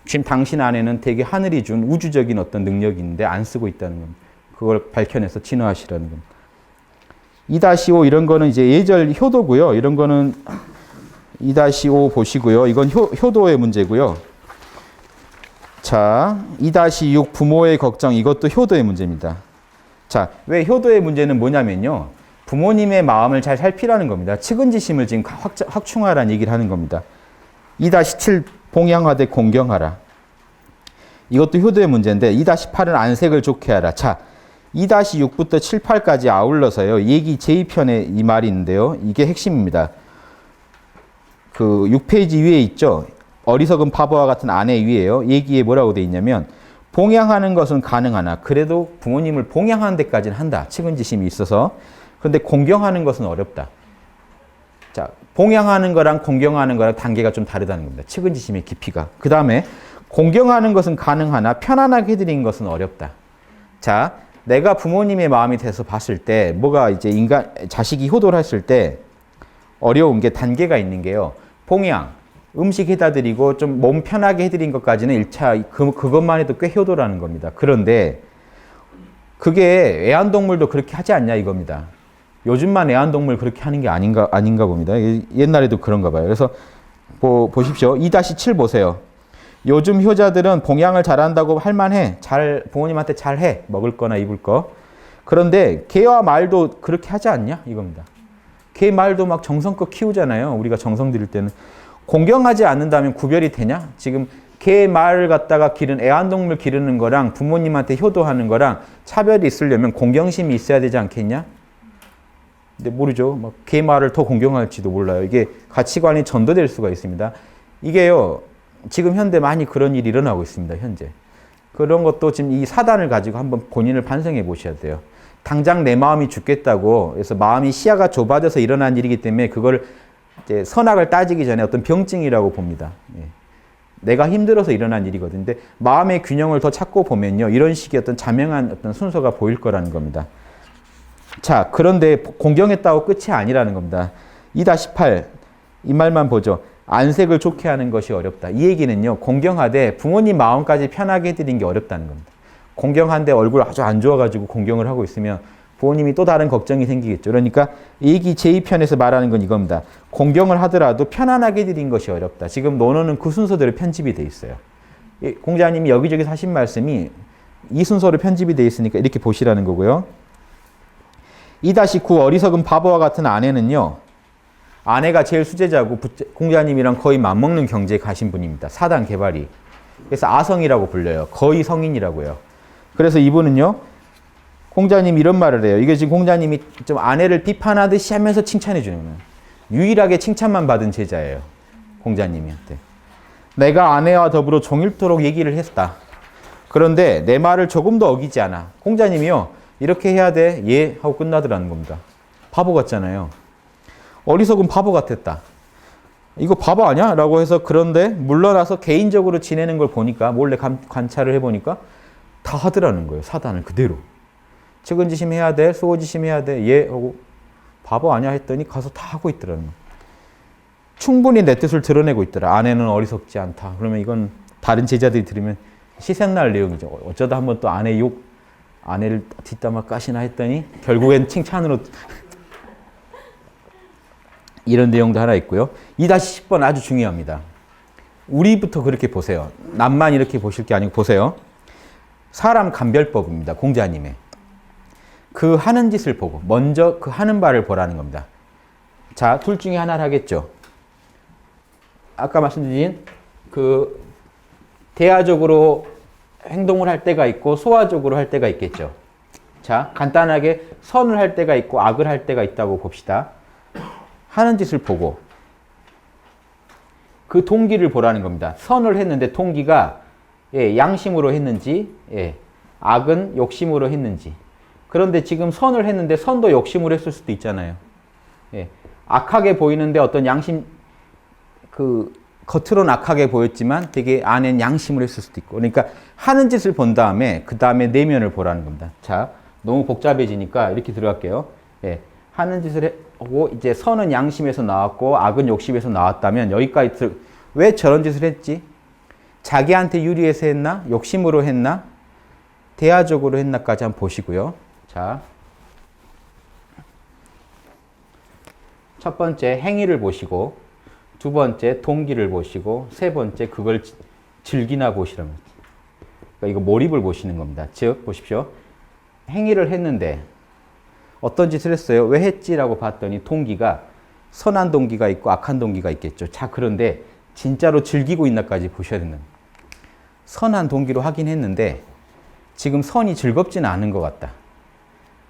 지금 당신 안에는 되게 하늘이 준 우주적인 어떤 능력이 있는데 안 쓰고 있다는 겁니다. 그걸 밝혀내서 진화하시라는 겁니다. 2-5 이런 거는 이제 예절 효도고요. 이런 거는 2-5 보시고요. 이건 효도의 문제고요. 자, 2-6 부모의 걱정 이것도 효도의 문제입니다. 자, 왜 효도의 문제는 뭐냐면요. 부모님의 마음을 잘 살피라는 겁니다. 측은지심을 지금 확충하라는 얘기를 하는 겁니다. 2-7 봉양하되 공경하라. 이것도 효도의 문제인데 2-8은 안색을 좋게 하라. 자, 2-6부터 7, 8까지 아울러서요. 얘기 제2편에 이 말이 있는데요. 이게 핵심입니다. 그 6페이지 위에 있죠. 어리석은 바보와 같은 아내 위에요. 얘기에 뭐라고 돼 있냐면 봉양하는 것은 가능하나 그래도 부모님을 봉양하는 데까지는 한다. 측은지심이 있어서. 그런데 공경하는 것은 어렵다. 자, 봉양하는 거랑 공경하는 거랑 단계가 좀 다르다는 겁니다. 측은지심의 깊이가. 그 다음에 공경하는 것은 가능하나 편안하게 해드리는 것은 어렵다. 자, 내가 부모님의 마음이 돼서 봤을 때 뭐가 이제 자식이 효도를 했을 때 어려운 게 단계가 있는 게요. 봉양, 음식 해다 드리고 좀 몸 편하게 해드린 것까지는 1차 그것만 해도 꽤 효도라는 겁니다. 그런데 그게 애완동물도 그렇게 하지 않냐 이겁니다. 요즘만 애완동물 그렇게 하는 게 아닌가 봅니다. 옛날에도 그런가 봐요. 그래서 보십시오. 2-7 보세요. 요즘 효자들은 봉양을 잘한다고 할 만해. 부모님한테 잘해. 먹을 거나 입을 거. 그런데 개와 말도 그렇게 하지 않냐? 이겁니다. 개 말도 막 정성껏 키우잖아요. 우리가 정성 들일 때는. 공경하지 않는다면 구별이 되냐? 지금 개 말을 갖다가 애완동물 기르는 거랑 부모님한테 효도하는 거랑 차별이 있으려면 공경심이 있어야 되지 않겠냐? 근데 모르죠. 막 개 말을 더 공경할지도 몰라요. 이게 가치관이 전도될 수가 있습니다. 이게요. 지금 현대 많이 그런 일이 일어나고 있습니다. 현재. 그런 것도 지금 이 사단을 가지고 한번 본인을 반성해 보셔야 돼요. 당장 내 마음이 죽겠다고 그래서 마음이 시야가 좁아져서 일어난 일이기 때문에 그걸 이제 선악을 따지기 전에 어떤 병증이라고 봅니다. 예. 내가 힘들어서 일어난 일이거든요. 근데 마음의 균형을 더 찾고 보면요. 이런 식의 어떤 자명한 어떤 순서가 보일 거라는 겁니다. 자, 그런데 공경했다고 끝이 아니라는 겁니다. 2-8 이 말만 보죠. 안색을 좋게 하는 것이 어렵다. 이 얘기는요. 공경하되 부모님 마음까지 편하게 해드린 게 어렵다는 겁니다. 공경한데 얼굴 아주 안 좋아가지고 공경을 하고 있으면 부모님이 또 다른 걱정이 생기겠죠. 그러니까 이 얘기 제2편에서 말하는 건 이겁니다. 공경을 하더라도 편안하게 드린 것이 어렵다. 지금 논어는 그 순서대로 편집이 돼 있어요. 공자님이 여기저기서 하신 말씀이 이 순서로 편집이 돼 있으니까 이렇게 보시라는 거고요. 2-9 어리석은 바보와 같은 아내는요. 아내가 제일 수제자고 공자님이랑 거의 맞먹는 경지에 가신 분입니다. 사단 개발이. 그래서 아성이라고 불려요. 거의 성인이라고요. 그래서 이분은요. 공자님이 이런 말을 해요. 이게 지금 공자님이 좀 아내를 비판하듯이 하면서 칭찬해 주는 거예요. 유일하게 칭찬만 받은 제자예요. 공자님한테. 내가 아내와 더불어 종일토록 얘기를 했다. 그런데 내 말을 조금도 어기지 않아. 공자님이요. 이렇게 해야 돼. 예 하고 끝나더라는 겁니다. 바보 같잖아요. 어리석은 바보 같았다. 이거 바보 아니야? 라고 해서 그런데 물러나서 개인적으로 지내는 걸 보니까 몰래 관찰을 해보니까 다 하더라는 거예요. 사단을 그대로. 측은지심 해야 돼. 수호지심 해야 돼. 예 하고 바보 아니야 했더니 가서 다 하고 있더라는 거예요. 충분히 내 뜻을 드러내고 있더라. 아내는 어리석지 않다. 그러면 이건 다른 제자들이 들으면 시샘날 내용이죠. 어쩌다 한번 또 아내를 뒷담화 까시나 했더니 결국엔 칭찬으로 이런 내용도 하나 있고요. 2-10번 아주 중요합니다. 우리부터 그렇게 보세요. 남만 이렇게 보실 게 아니고 보세요. 사람 감별법입니다. 공자님의. 그 하는 짓을 보고 먼저 그 하는 바를 보라는 겁니다. 자, 둘 중에 하나를 하겠죠. 아까 말씀드린 그 대화적으로 행동을 할 때가 있고 소화적으로 할 때가 있겠죠. 자, 간단하게 선을 할 때가 있고 악을 할 때가 있다고 봅시다. 하는 짓을 보고 그 동기를 보라는 겁니다. 선을 했는데 동기가 양심으로 했는지 악은 욕심으로 했는지. 그런데 지금 선을 했는데 선도 욕심으로 했을 수도 있잖아요. 악하게 보이는데 어떤 양심 겉으로는 악하게 보였지만 되게 안엔 양심을 했을 수도 있고. 그러니까 하는 짓을 본 다음에 그 다음에 내면을 보라는 겁니다. 자, 너무 복잡해지니까 이렇게 들어갈게요. 하는 짓을 하고 이제 선은 양심에서 나왔고 악은 욕심에서 나왔다면 여기까지 왜 저런 짓을 했지? 자기한테 유리해서 했나? 욕심으로 했나? 대화적으로 했나까지 한번 보시고요. 자, 첫 번째 행위를 보시고 두 번째 동기를 보시고 세 번째 그걸 즐기나 보시라면 그러니까 이거 몰입을 보시는 겁니다. 즉 보십시오. 행위를 했는데 어떤 짓을 했어요? 왜 했지라고 봤더니 동기가 선한 동기가 있고 악한 동기가 있겠죠. 자, 그런데 진짜로 즐기고 있나까지 보셔야 된다. 선한 동기로 하긴 했는데 지금 선이 즐겁지는 않은 것 같다.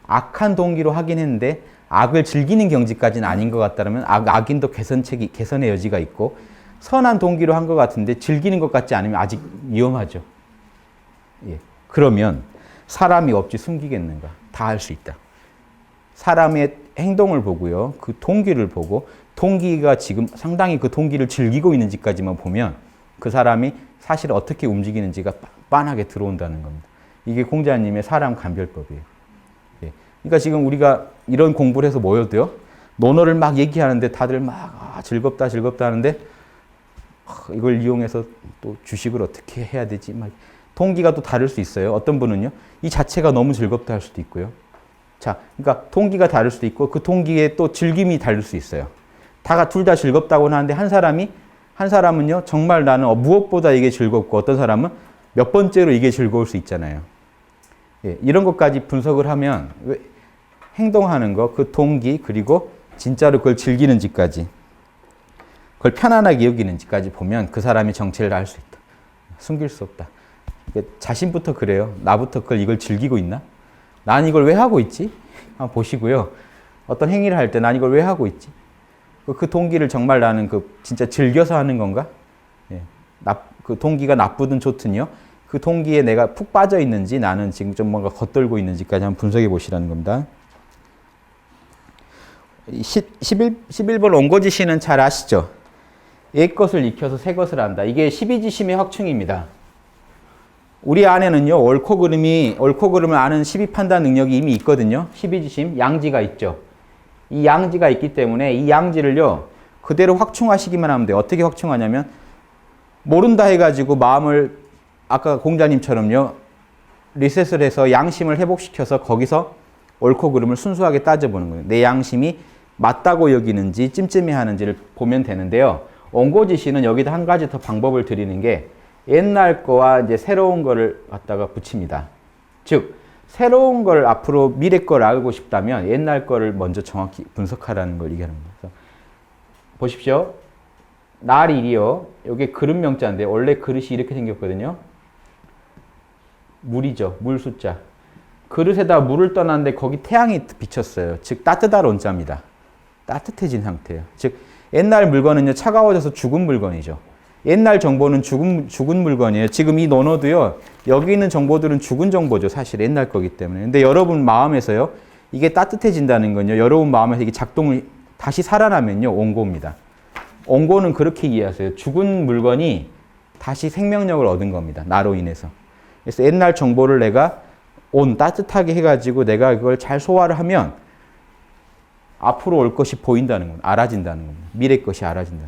악한 동기로 하긴 했는데 악을 즐기는 경지까지는 아닌 것 같다면 악인도 개선의 여지가 있고 선한 동기로 한 것 같은데 즐기는 것 같지 않으면 아직 위험하죠. 그러면 사람이 어찌 숨기겠는가? 다 할 수 있다. 사람의 행동을 보고요. 그 동기를 보고 동기가 지금 상당히 그 동기를 즐기고 있는지까지만 보면 그 사람이 사실 어떻게 움직이는지가 빤하게 들어온다는 겁니다. 이게 공자님의 사람 감별법이에요. 그러니까 지금 우리가 이런 공부를 해서 모여도요. 논어를 막 얘기하는데 다들 막 즐겁다 하는데 이걸 이용해서 또 주식을 어떻게 해야 되지? 막 동기가 또 다를 수 있어요. 어떤 분은요. 이 자체가 너무 즐겁다 할 수도 있고요. 자, 그러니까 동기가 다를 수도 있고 그 동기에 또 즐김이 다를 수 있어요. 둘 다 즐겁다고는 하는데 한 사람은요. 정말 나는 무엇보다 이게 즐겁고 어떤 사람은 몇 번째로 이게 즐거울 수 있잖아요. 이런 것까지 분석을 하면 행동하는 거, 그 동기 그리고 진짜로 그걸 즐기는지까지 그걸 편안하게 여기는지까지 보면 그 사람이 정체를 알 수 있다. 숨길 수 없다. 자신부터 그래요. 나부터 이걸 즐기고 있나? 난 이걸 왜 하고 있지? 한번 보시고요. 어떤 행위를 할 때 난 이걸 왜 하고 있지? 그 동기를 정말 나는 진짜 즐겨서 하는 건가? 그 동기가 나쁘든 좋든요. 그 동기에 내가 푹 빠져 있는지 나는 지금 좀 뭔가 겉돌고 있는지까지 한번 분석해 보시라는 겁니다. 11번 온고지 시는 잘 아시죠? 옛 것을 익혀서 새 것을 한다. 이게 12지심의 확충입니다. 우리 안에는요, 옳고 그름을 아는 12판단 능력이 이미 있거든요. 12지심, 양지가 있죠. 이 양지가 있기 때문에 이 양지를요, 그대로 확충하시기만 하면 돼요. 어떻게 확충하냐면, 모른다 해가지고 마음을, 아까 공자님처럼요, 리셋을 해서 양심을 회복시켜서 거기서 옳고 그름을 순수하게 따져보는 거예요. 내 양심이 맞다고 여기는지 찜찜해 하는지를 보면 되는데요. 옹고지시는 여기다 한 가지 더 방법을 드리는 게 옛날 거와 이제 새로운 거를 갖다가 붙입니다. 즉, 새로운 걸 앞으로 미래 걸 알고 싶다면 옛날 거를 먼저 정확히 분석하라는 걸 얘기하는 거예요. 보십시오. 날일이요. 이게 그릇 명자인데 원래 그릇이 이렇게 생겼거든요. 물이죠. 물 숫자. 그릇에다 물을 떠났는데 거기 태양이 비쳤어요. 즉 따뜻할 온자입니다. 따뜻해진 상태예요. 즉 옛날 물건은요, 차가워져서 죽은 물건이죠. 옛날 정보는 죽은 물건이에요. 지금 이 논어도요, 여기 있는 정보들은 죽은 정보죠. 사실 옛날 거기 때문에. 근데 여러분 마음에서요, 이게 따뜻해진다는 건요, 여러분 마음에서 이게 작동을 다시 살아나면요, 온고입니다. 온고는 그렇게 이해하세요. 죽은 물건이 다시 생명력을 얻은 겁니다. 나로 인해서. 그래서 옛날 정보를 내가 따뜻하게 해가지고 내가 그걸 잘 소화를 하면 앞으로 올 것이 보인다는 겁니다. 알아진다는 겁니다. 미래 것이 알아진다.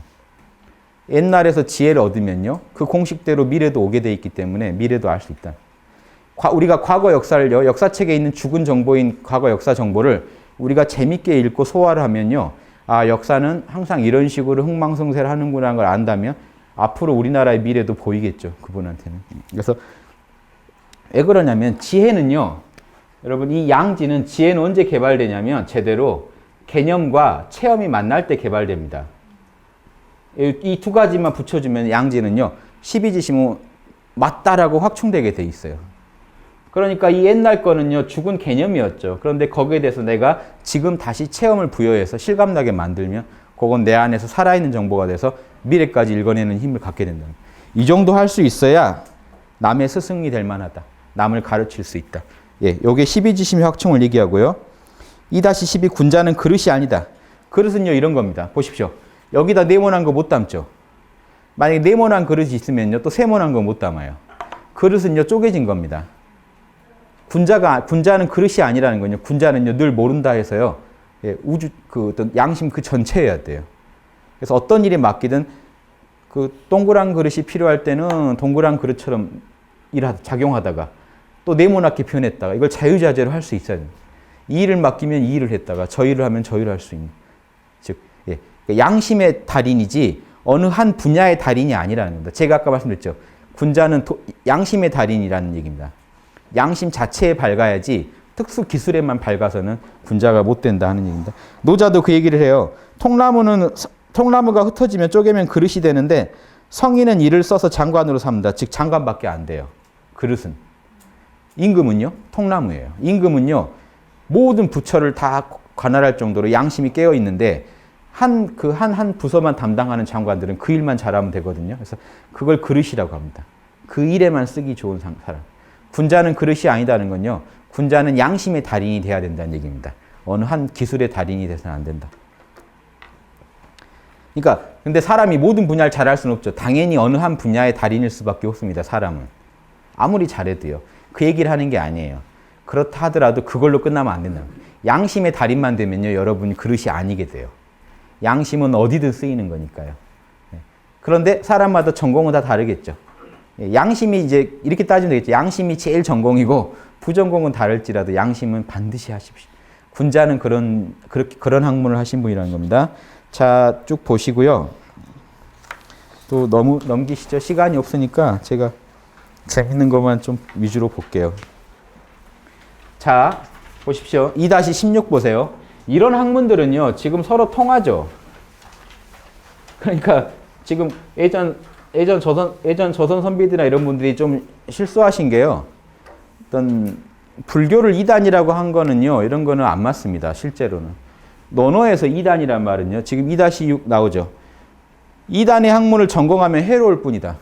옛날에서 지혜를 얻으면요, 그 공식대로 미래도 오게 돼 있기 때문에 미래도 알 수 있다. 우리가 과거 역사를요, 역사책에 있는 죽은 정보인 과거 역사 정보를 우리가 재밌게 읽고 소화를 하면요, 아, 역사는 항상 이런 식으로 흥망성쇠를 하는구나 걸 안다면 앞으로 우리나라의 미래도 보이겠죠. 그분한테는. 그래서 왜 그러냐면 지혜는요, 여러분 이 양지는 지혜는 언제 개발되냐면 제대로 개념과 체험이 만날 때 개발됩니다. 이 두 가지만 붙여주면 양지는요, 12지심은 맞다라고 확충되게 돼 있어요. 그러니까 이 옛날 거는요, 죽은 개념이었죠. 그런데 거기에 대해서 내가 지금 다시 체험을 부여해서 실감나게 만들면 그건 내 안에서 살아있는 정보가 돼서 미래까지 읽어내는 힘을 갖게 된다. 이 정도 할 수 있어야 남의 스승이 될 만하다. 남을 가르칠 수 있다. 예, 요게 12지심의 확충을 얘기하고요. 2-12 군자는 그릇이 아니다. 그릇은요, 이런 겁니다. 보십시오. 여기다 네모난 거 못 담죠. 만약에 네모난 그릇이 있으면요, 또 세모난 거 못 담아요. 그릇은요, 쪼개진 겁니다. 군자는 그릇이 아니라는 건요, 군자는요, 늘 모른다 해서요, 예, 어떤 양심 그 전체여야 돼요. 그래서 어떤 일이 맡기든 그 동그란 그릇이 필요할 때는 동그란 그릇처럼 작용하다가 또 네모나게 변했다가 이걸 자유자재로 할 수 있어야 됩니다. 이 일을 맡기면 이 일을 했다가 저 일을 하면 저 일을 할 수 있는. 즉, 예, 양심의 달인이지 어느 한 분야의 달인이 아니라는 겁니다. 제가 아까 말씀드렸죠. 군자는 양심의 달인이라는 얘기입니다. 양심 자체에 밝아야지 특수 기술에만 밝아서는 군자가 못 된다 하는 얘기입니다. 노자도 그 얘기를 해요. 통나무가 흩어지면 쪼개면 그릇이 되는데 성인은 이를 써서 장관으로 삼는다. 즉 장관밖에 안 돼요. 그릇은. 임금은요, 통나무예요. 임금은요, 모든 부처를 다 관할할 정도로 양심이 깨어 있는데 한 부서만 담당하는 장관들은 그 일만 잘하면 되거든요. 그래서 그걸 그릇이라고 합니다. 그 일에만 쓰기 좋은 사람. 군자는 그릇이 아니다는 건요, 군자는 양심의 달인이 돼야 된다는 얘기입니다. 어느 한 기술의 달인이 돼서는 안 된다. 그러니까 근데 사람이 모든 분야를 잘할 수는 없죠. 당연히 어느 한 분야의 달인일 수밖에 없습니다. 사람은. 아무리 잘해도요. 그 얘기를 하는 게 아니에요. 그렇다 하더라도 그걸로 끝나면 안 된다. 양심의 달인만 되면요, 여러분이 그릇이 아니게 돼요. 양심은 어디든 쓰이는 거니까요. 그런데 사람마다 전공은 다 다르겠죠. 양심이 이제 이렇게 따지면 되겠죠. 양심이 제일 전공이고 부전공은 다를지라도 양심은 반드시 하십시오. 군자는 그런 학문을 하신 분이라는 겁니다. 자, 쭉 보시고요. 또 너무 넘기시죠. 시간이 없으니까 제가 재밌는 것만 좀 위주로 볼게요. 자, 보십시오. 2-16 보세요. 이런 학문들은요, 지금 서로 통하죠. 그러니까 지금 예전 조선 선비들이나 이런 분들이 좀 실수하신 게요. 어떤 불교를 2단이라고 한 거는요, 이런 거는 안 맞습니다. 실제로는. 논어에서 2단이란 말은요, 지금 2-6 나오죠. 2단의 학문을 전공하면 해로울 뿐이다.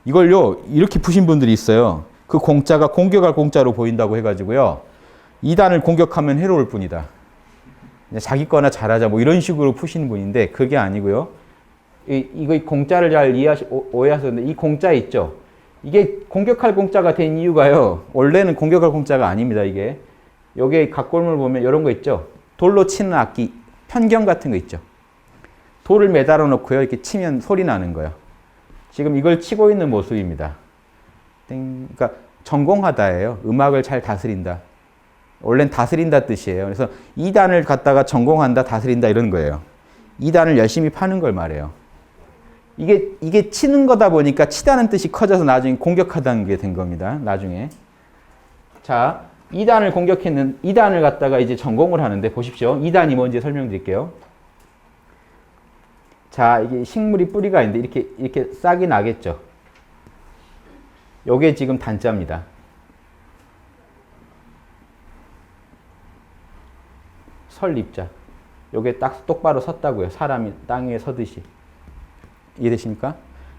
이걸요, 이렇게 푸신 분들이 있어요. 그 공자가 공격할 공자로 보인다고 해가지고요, 2단을 공격하면 해로울 뿐이다. 자기 거나 잘하자 뭐 이런 식으로 푸시는 분인데 그게 아니고요. 이거 공짜를 잘 오해하셨는데 이 공짜 있죠? 이게 공격할 공짜가 된 이유가요. 원래는 공격할 공짜가 아닙니다. 이게 여기 각골물 보면 이런 거 있죠? 돌로 치는 악기, 편경 같은 거 있죠? 돌을 매달아 놓고요. 이렇게 치면 소리 나는 거예요. 지금 이걸 치고 있는 모습입니다. 땡. 그러니까 전공하다예요. 음악을 잘 다스린다. 원래는 다스린다 뜻이에요. 그래서 2단을 갖다가 전공한다, 다스린다 이런 거예요. 2단을 열심히 파는 걸 말해요. 이게 치는 거다 보니까 치다는 뜻이 커져서 나중에 공격하다는 게 된 겁니다. 나중에. 자, 2단을 갖다가 이제 전공을 하는데 보십시오. 2단이 뭔지 설명드릴게요. 자, 이게 식물이 뿌리가 있는데 이렇게 싹이 나겠죠. 요게 지금 단자입니다. 설립자. 요게 딱 똑바로 섰다고요. 사람이 땅 위에 서듯이. 이해되십니까?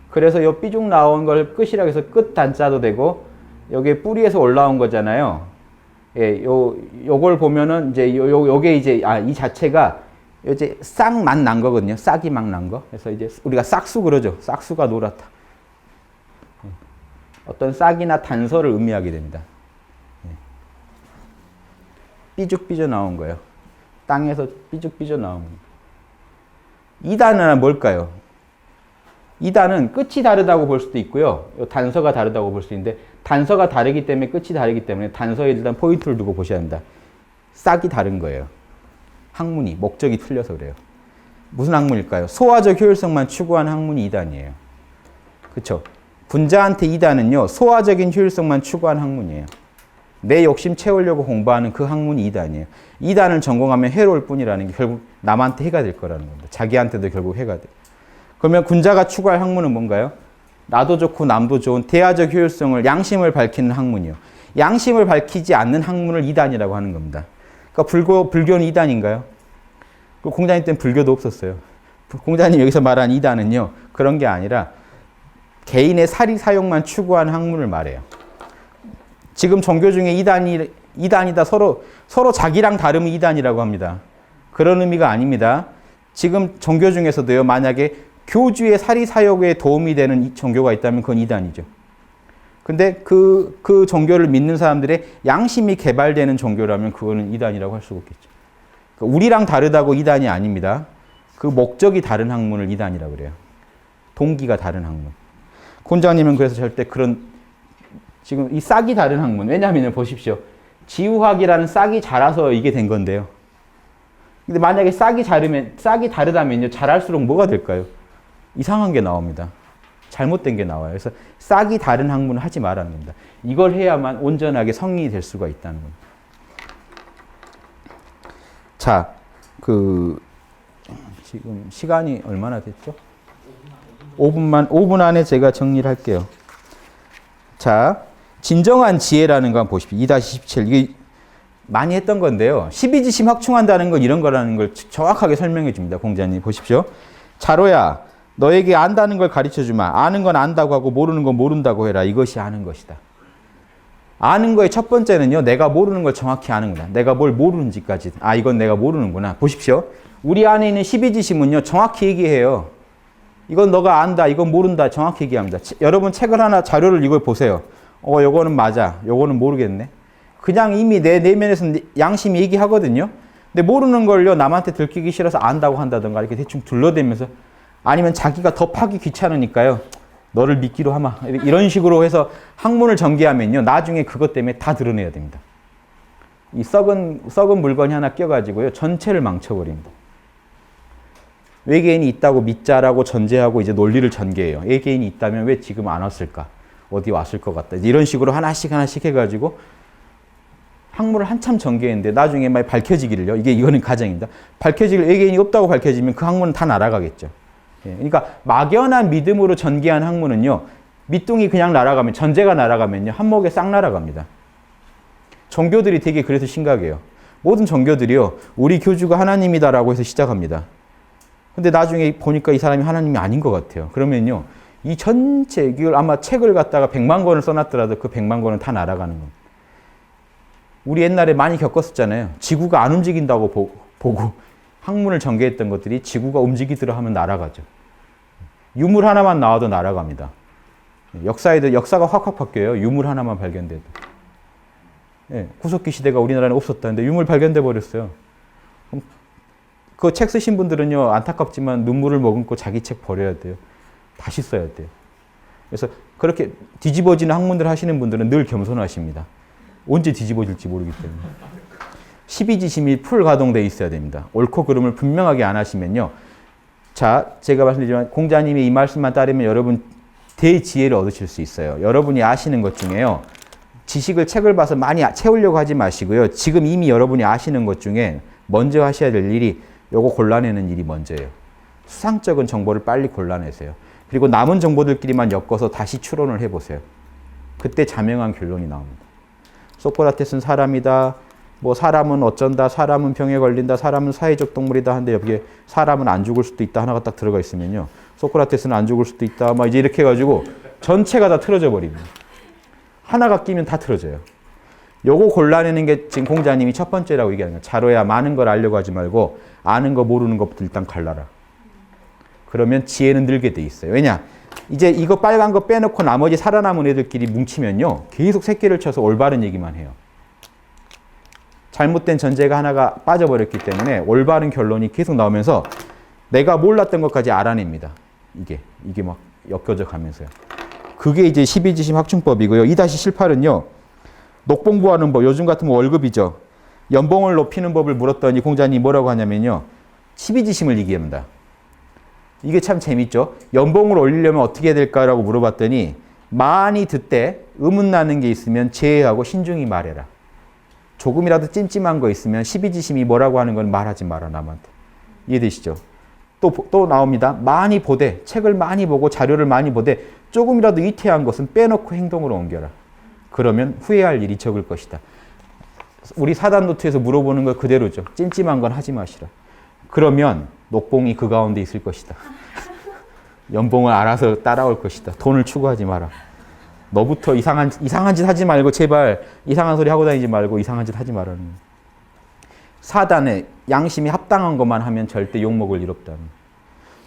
그래서 요 삐죽 나온 걸 끝이라고 해서 끝 단자도 되고, 여기 뿌리에서 올라온 거잖아요. 예, 요걸 보면은 이제 요게 이제, 이 자체가 이제 싹 막 난 거거든요. 싹이 막 난 거. 그래서 이제 우리가 싹수 그러죠. 싹수가 노랗다. 어떤 싹이나 단서를 의미하게 됩니다. 삐죽삐죽 나온 거예요. 땅에서 삐죽삐죽 나온 거예요. 2단은 뭘까요? 2단은 끝이 다르다고 볼 수도 있고요. 단서가 다르다고 볼 수 있는데 단서가 다르기 때문에 끝이 다르기 때문에 단서에 일단 포인트를 두고 보셔야 합니다. 싹이 다른 거예요. 학문이, 목적이 틀려서 그래요. 무슨 학문일까요? 소화적 효율성만 추구하는 학문이 2단이에요. 그렇죠? 군자한테 2단은요. 소화적인 효율성만 추구하는 학문이에요. 내 욕심 채우려고 공부하는 그 학문이 2단이에요. 2단을 전공하면 해로울 뿐이라는 게 결국 남한테 해가 될 거라는 겁니다. 자기한테도 결국 해가 돼요. 그러면 군자가 추구할 학문은 뭔가요? 나도 좋고 남도 좋은 대화적 효율성을, 양심을 밝히는 학문이요. 양심을 밝히지 않는 학문을 2단이라고 하는 겁니다. 그러니까 불교는 2단인가요? 공자님 때는 불교도 없었어요. 공자님 여기서 말한 2단은요. 그런 게 아니라 개인의 사리 사욕만 추구하는 학문을 말해요. 지금 종교 중에 2단이다 서로 자기랑 다르면 2단이라고 합니다. 그런 의미가 아닙니다. 지금 종교 중에서도요. 만약에 교주의 사리 사욕에 도움이 되는 종교가 있다면 그건 2단이죠. 근데 그 종교를 믿는 사람들의 양심이 개발되는 종교라면 그거는 2단이라고 할 수가 없겠죠. 그러니까 우리랑 다르다고 2단이 아닙니다. 그 목적이 다른 학문을 2단이라고 그래요. 동기가 다른 학문. 곤장님은 그래서 절대 그런 지금 이 싹이 다른 학문. 왜냐하면 보십시오. 지우학이라는 싹이 자라서 이게 된 건데요. 근데 만약에 싹이 다르다면요. 자랄수록 뭐가 될까요? 이상한 게 나옵니다. 잘못된 게 나와요. 그래서 싹이 다른 학문을 하지 말라는 겁니다. 이걸 해야만 온전하게 성인이 될 수가 있다는 겁니다. 자, 지금 시간이 얼마나 됐죠? 5분 안에 제가 정리를 할게요. 자, 진정한 지혜라는 거 한번 보십시오. 2-17. 이게 많이 했던 건데요. 12지심 확충한다는 건 이런 거라는 걸 정확하게 설명해 줍니다. 공자님 보십시오. 자로야, 너에게 안다는 걸 가르쳐 주마. 아는 건 안다고 하고 모르는 건 모른다고 해라. 이것이 아는 것이다. 아는 거의 첫 번째는요. 내가 모르는 걸 정확히 아는구나. 내가 뭘 모르는지까지. 이건 내가 모르는구나. 보십시오. 우리 안에 있는 12지심은요. 정확히 얘기해요. 이건 너가 안다. 이건 모른다. 정확히 얘기합니다. 여러분 책을 하나 자료를 이걸 보세요. 요거는 맞아. 요거는 모르겠네. 그냥 이미 내 내면에서는 양심이 얘기하거든요. 근데 모르는 걸요. 남한테 들키기 싫어서 안다고 한다든가 이렇게 대충 둘러대면서 아니면 자기가 더 파기 귀찮으니까요. 너를 믿기로 하마. 이런 식으로 해서 학문을 전개하면요. 나중에 그것 때문에 다 드러내야 됩니다. 이 썩은 물건이 하나 껴가지고요. 전체를 망쳐버립니다. 외계인이 있다고 믿자라고 전제하고 이제 논리를 전개해요. 외계인이 있다면 왜 지금 안 왔을까? 어디 왔을 것 같다. 이런 식으로 하나씩 해가지고 학문을 한참 전개했는데 나중에 막 밝혀지기를요. 이거는 가정입니다. 외계인이 없다고 밝혀지면 그 학문은 다 날아가겠죠. 그러니까 막연한 믿음으로 전개한 학문은요. 밑둥이 그냥 날아가면 전제가 날아가면요. 한목에 싹 날아갑니다. 종교들이 되게 그래서 심각해요. 모든 종교들이요. 우리 교주가 하나님이다라고 해서 시작합니다. 근데 나중에 보니까 이 사람이 하나님이 아닌 것 같아요. 그러면요. 이 전체 이걸 아마 책을 갖다가 100만 권을 써놨더라도 그 100만 권은 다 날아가는 겁니다. 우리 옛날에 많이 겪었었잖아요. 지구가 안 움직인다고 보고 학문을 전개했던 것들이 지구가 움직이더라 하면 날아가죠. 유물 하나만 나와도 날아갑니다. 역사가 확확 바뀌어요. 유물 하나만 발견돼도. 예, 구석기 시대가 우리나라에 없었다는데 유물 발견돼 버렸어요. 그 책 쓰신 분들은요, 안타깝지만 눈물을 머금고 자기 책 버려야 돼요. 다시 써야 돼요. 그래서 그렇게 뒤집어지는 학문들 하시는 분들은 늘 겸손하십니다. 언제 뒤집어질지 모르기 때문에. 12지심이 풀 가동되어 있어야 됩니다. 옳고 그름을 분명하게 안 하시면요. 자, 제가 말씀드리지만 공자님의 이 말씀만 따르면 여러분 대지혜를 얻으실 수 있어요. 여러분이 아시는 것 중에요. 지식을 책을 봐서 많이 채우려고 하지 마시고요. 지금 이미 여러분이 아시는 것 중에 먼저 하셔야 될 일이 요거 골라내는 일이 먼저예요. 수상적인 정보를 빨리 골라내세요. 그리고 남은 정보들끼리만 엮어서 다시 추론을 해보세요. 그때 자명한 결론이 나옵니다. 소크라테스는 사람이다. 뭐 사람은 어쩐다. 사람은 병에 걸린다. 사람은 사회적 동물이다. 하는데 여기에 사람은 안 죽을 수도 있다. 하나가 딱 들어가 있으면요. 소크라테스는 안 죽을 수도 있다. 막 이제 이렇게 해가지고 전체가 다 틀어져 버립니다. 하나가 끼면 다 틀어져요. 요거 골라내는 게 지금 공자님이 첫 번째라고 얘기하는 거예요. 자로야 많은 걸 알려고 하지 말고 아는 거 모르는 것부터 일단 갈라라. 그러면 지혜는 늘게 돼 있어요. 왜냐? 이제 이거 빨간 거 빼놓고 나머지 살아남은 애들끼리 뭉치면요. 계속 새끼를 쳐서 올바른 얘기만 해요. 잘못된 전제가 하나가 빠져버렸기 때문에 올바른 결론이 계속 나오면서 내가 몰랐던 것까지 알아냅니다. 이게 막 엮여져 가면서요. 그게 이제 12지심 확충법이고요. 2-18은요. 녹봉부하는 법, 요즘 같으면 월급이죠. 연봉을 높이는 법을 물었더니 공자님이 뭐라고 하냐면요. 12지심을 얘기합니다. 이게 참 재밌죠. 연봉을 올리려면 어떻게 해야 될까라고 물어봤더니 많이 듣되 의문나는 게 있으면 제외하고 신중히 말해라. 조금이라도 찜찜한 거 있으면 12지심이 뭐라고 하는 건 말하지 마라 남한테. 이해되시죠? 또 나옵니다. 많이 보되, 책을 많이 보고 자료를 많이 보되 조금이라도 위태한 것은 빼놓고 행동으로 옮겨라. 그러면 후회할 일이 적을 것이다. 우리 사단 노트에서 물어보는 거 그대로죠. 찜찜한 건 하지 마시라. 그러면 녹봉이 그 가운데 있을 것이다. 연봉을 알아서 따라올 것이다. 돈을 추구하지 마라. 너부터 이상한 짓 하지 말고 제발 이상한 소리 하고 다니지 말고 이상한 짓 하지 말라는. 사단에 양심이 합당한 것만 하면 절대 욕먹을 일 없다는.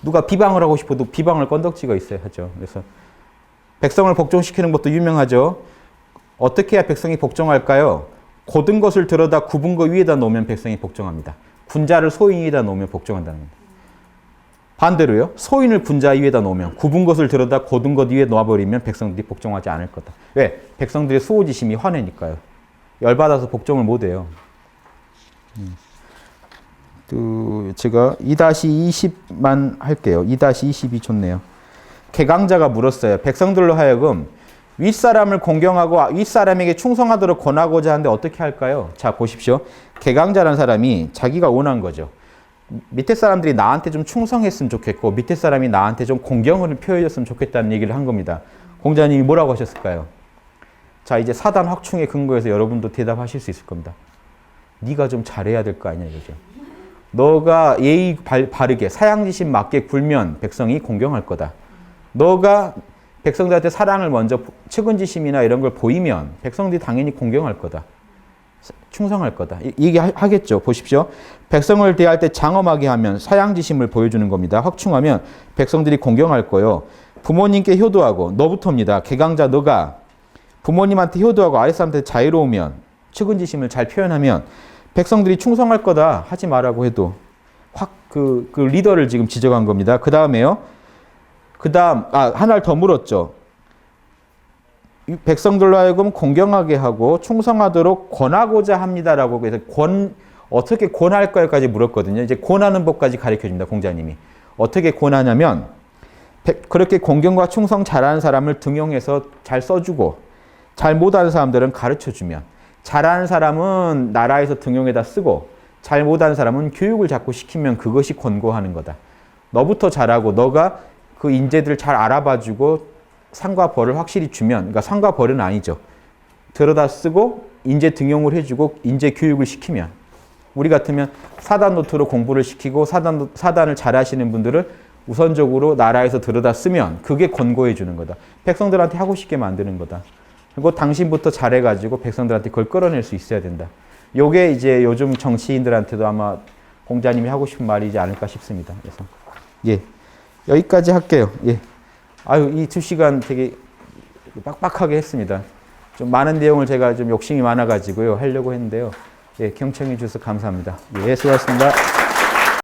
누가 비방을 하고 싶어도 비방을 건덕지가 있어야 하죠. 그래서 백성을 복종시키는 것도 유명하죠. 어떻게 해야 백성이 복종할까요? 고든 것을 들여다 굽은 거 위에다 놓으면 백성이 복종합니다. 군자를 소인 위에다 놓으면 복종한다는 겁니다. 반대로요. 소인을 군자 위에다 놓으면 굽은 것을 들여다 고든 것 위에 놓아버리면 백성들이 복종하지 않을 거다. 왜? 백성들의 수호지심이 화내니까요. 열받아서 복종을 못해요. 제가 2-20만 할게요. 2-20이 좋네요. 개강자가 물었어요. 백성들로 하여금 윗사람을 공경하고 윗사람에게 충성하도록 권하고자 하는데 어떻게 할까요? 자, 보십시오. 개강자라는 사람이 자기가 원한 거죠. 밑에 사람들이 나한테 좀 충성했으면 좋겠고 밑에 사람이 나한테 좀 공경을 표해줬으면 좋겠다는 얘기를 한 겁니다. 공자님이 뭐라고 하셨을까요? 자, 이제 사단 확충의 근거에서 여러분도 대답하실 수 있을 겁니다. 네가 좀 잘해야 될 거 아니야 이거죠. 너가 예의 바르게 사양지심 맞게 굴면 백성이 공경할 거다. 너가 백성들한테 사랑을 먼저 측은지심이나 이런 걸 보이면 백성들이 당연히 공경할 거다. 충성할 거다. 얘기하겠죠. 보십시오. 백성을 대할 때 장엄하게 하면 사양지심을 보여주는 겁니다. 확충하면 백성들이 공경할 거요. 부모님께 효도하고 너부터입니다. 개강자 너가 부모님한테 효도하고 아랫사람한테 자유로우면 측은지심을 잘 표현하면 백성들이 충성할 거다. 하지 말라고 해도 그 리더를 지금 지적한 겁니다. 그 다음에요. 하나를 더 물었죠. 백성들로 하여금 공경하게 하고 충성하도록 권하고자 합니다라고 해서 어떻게 권할까요까지 물었거든요. 이제 권하는 법까지 가르쳐 줍니다. 공자님이. 어떻게 권하냐면 그렇게 공경과 충성 잘하는 사람을 등용해서 잘 써주고 잘 못하는 사람들은 가르쳐 주면 잘하는 사람은 나라에서 등용에다 쓰고 잘 못하는 사람은 교육을 자꾸 시키면 그것이 권고하는 거다. 너부터 잘하고 너가 그 인재들을 잘 알아봐주고 상과 벌을 확실히 주면, 그러니까 상과 벌은 아니죠. 들여다 쓰고 인재 등용을 해주고 인재 교육을 시키면 우리 같으면 사단 노트로 공부를 시키고 사단을 잘 하시는 분들을 우선적으로 나라에서 들여다 쓰면 그게 권고해 주는 거다. 백성들한테 하고 싶게 만드는 거다. 그리고 당신부터 잘해가지고 백성들한테 그걸 끌어낼 수 있어야 된다. 요게 이제 요즘 정치인들한테도 아마 공자님이 하고 싶은 말이지 않을까 싶습니다. 그래서 여기까지 할게요. 예. 아유, 이 2시간 되게 빡빡하게 했습니다. 좀 많은 내용을 제가 좀 욕심이 많아가지고요. 하려고 했는데요. 예, 경청해 주셔서 감사합니다. 예, 수고하셨습니다.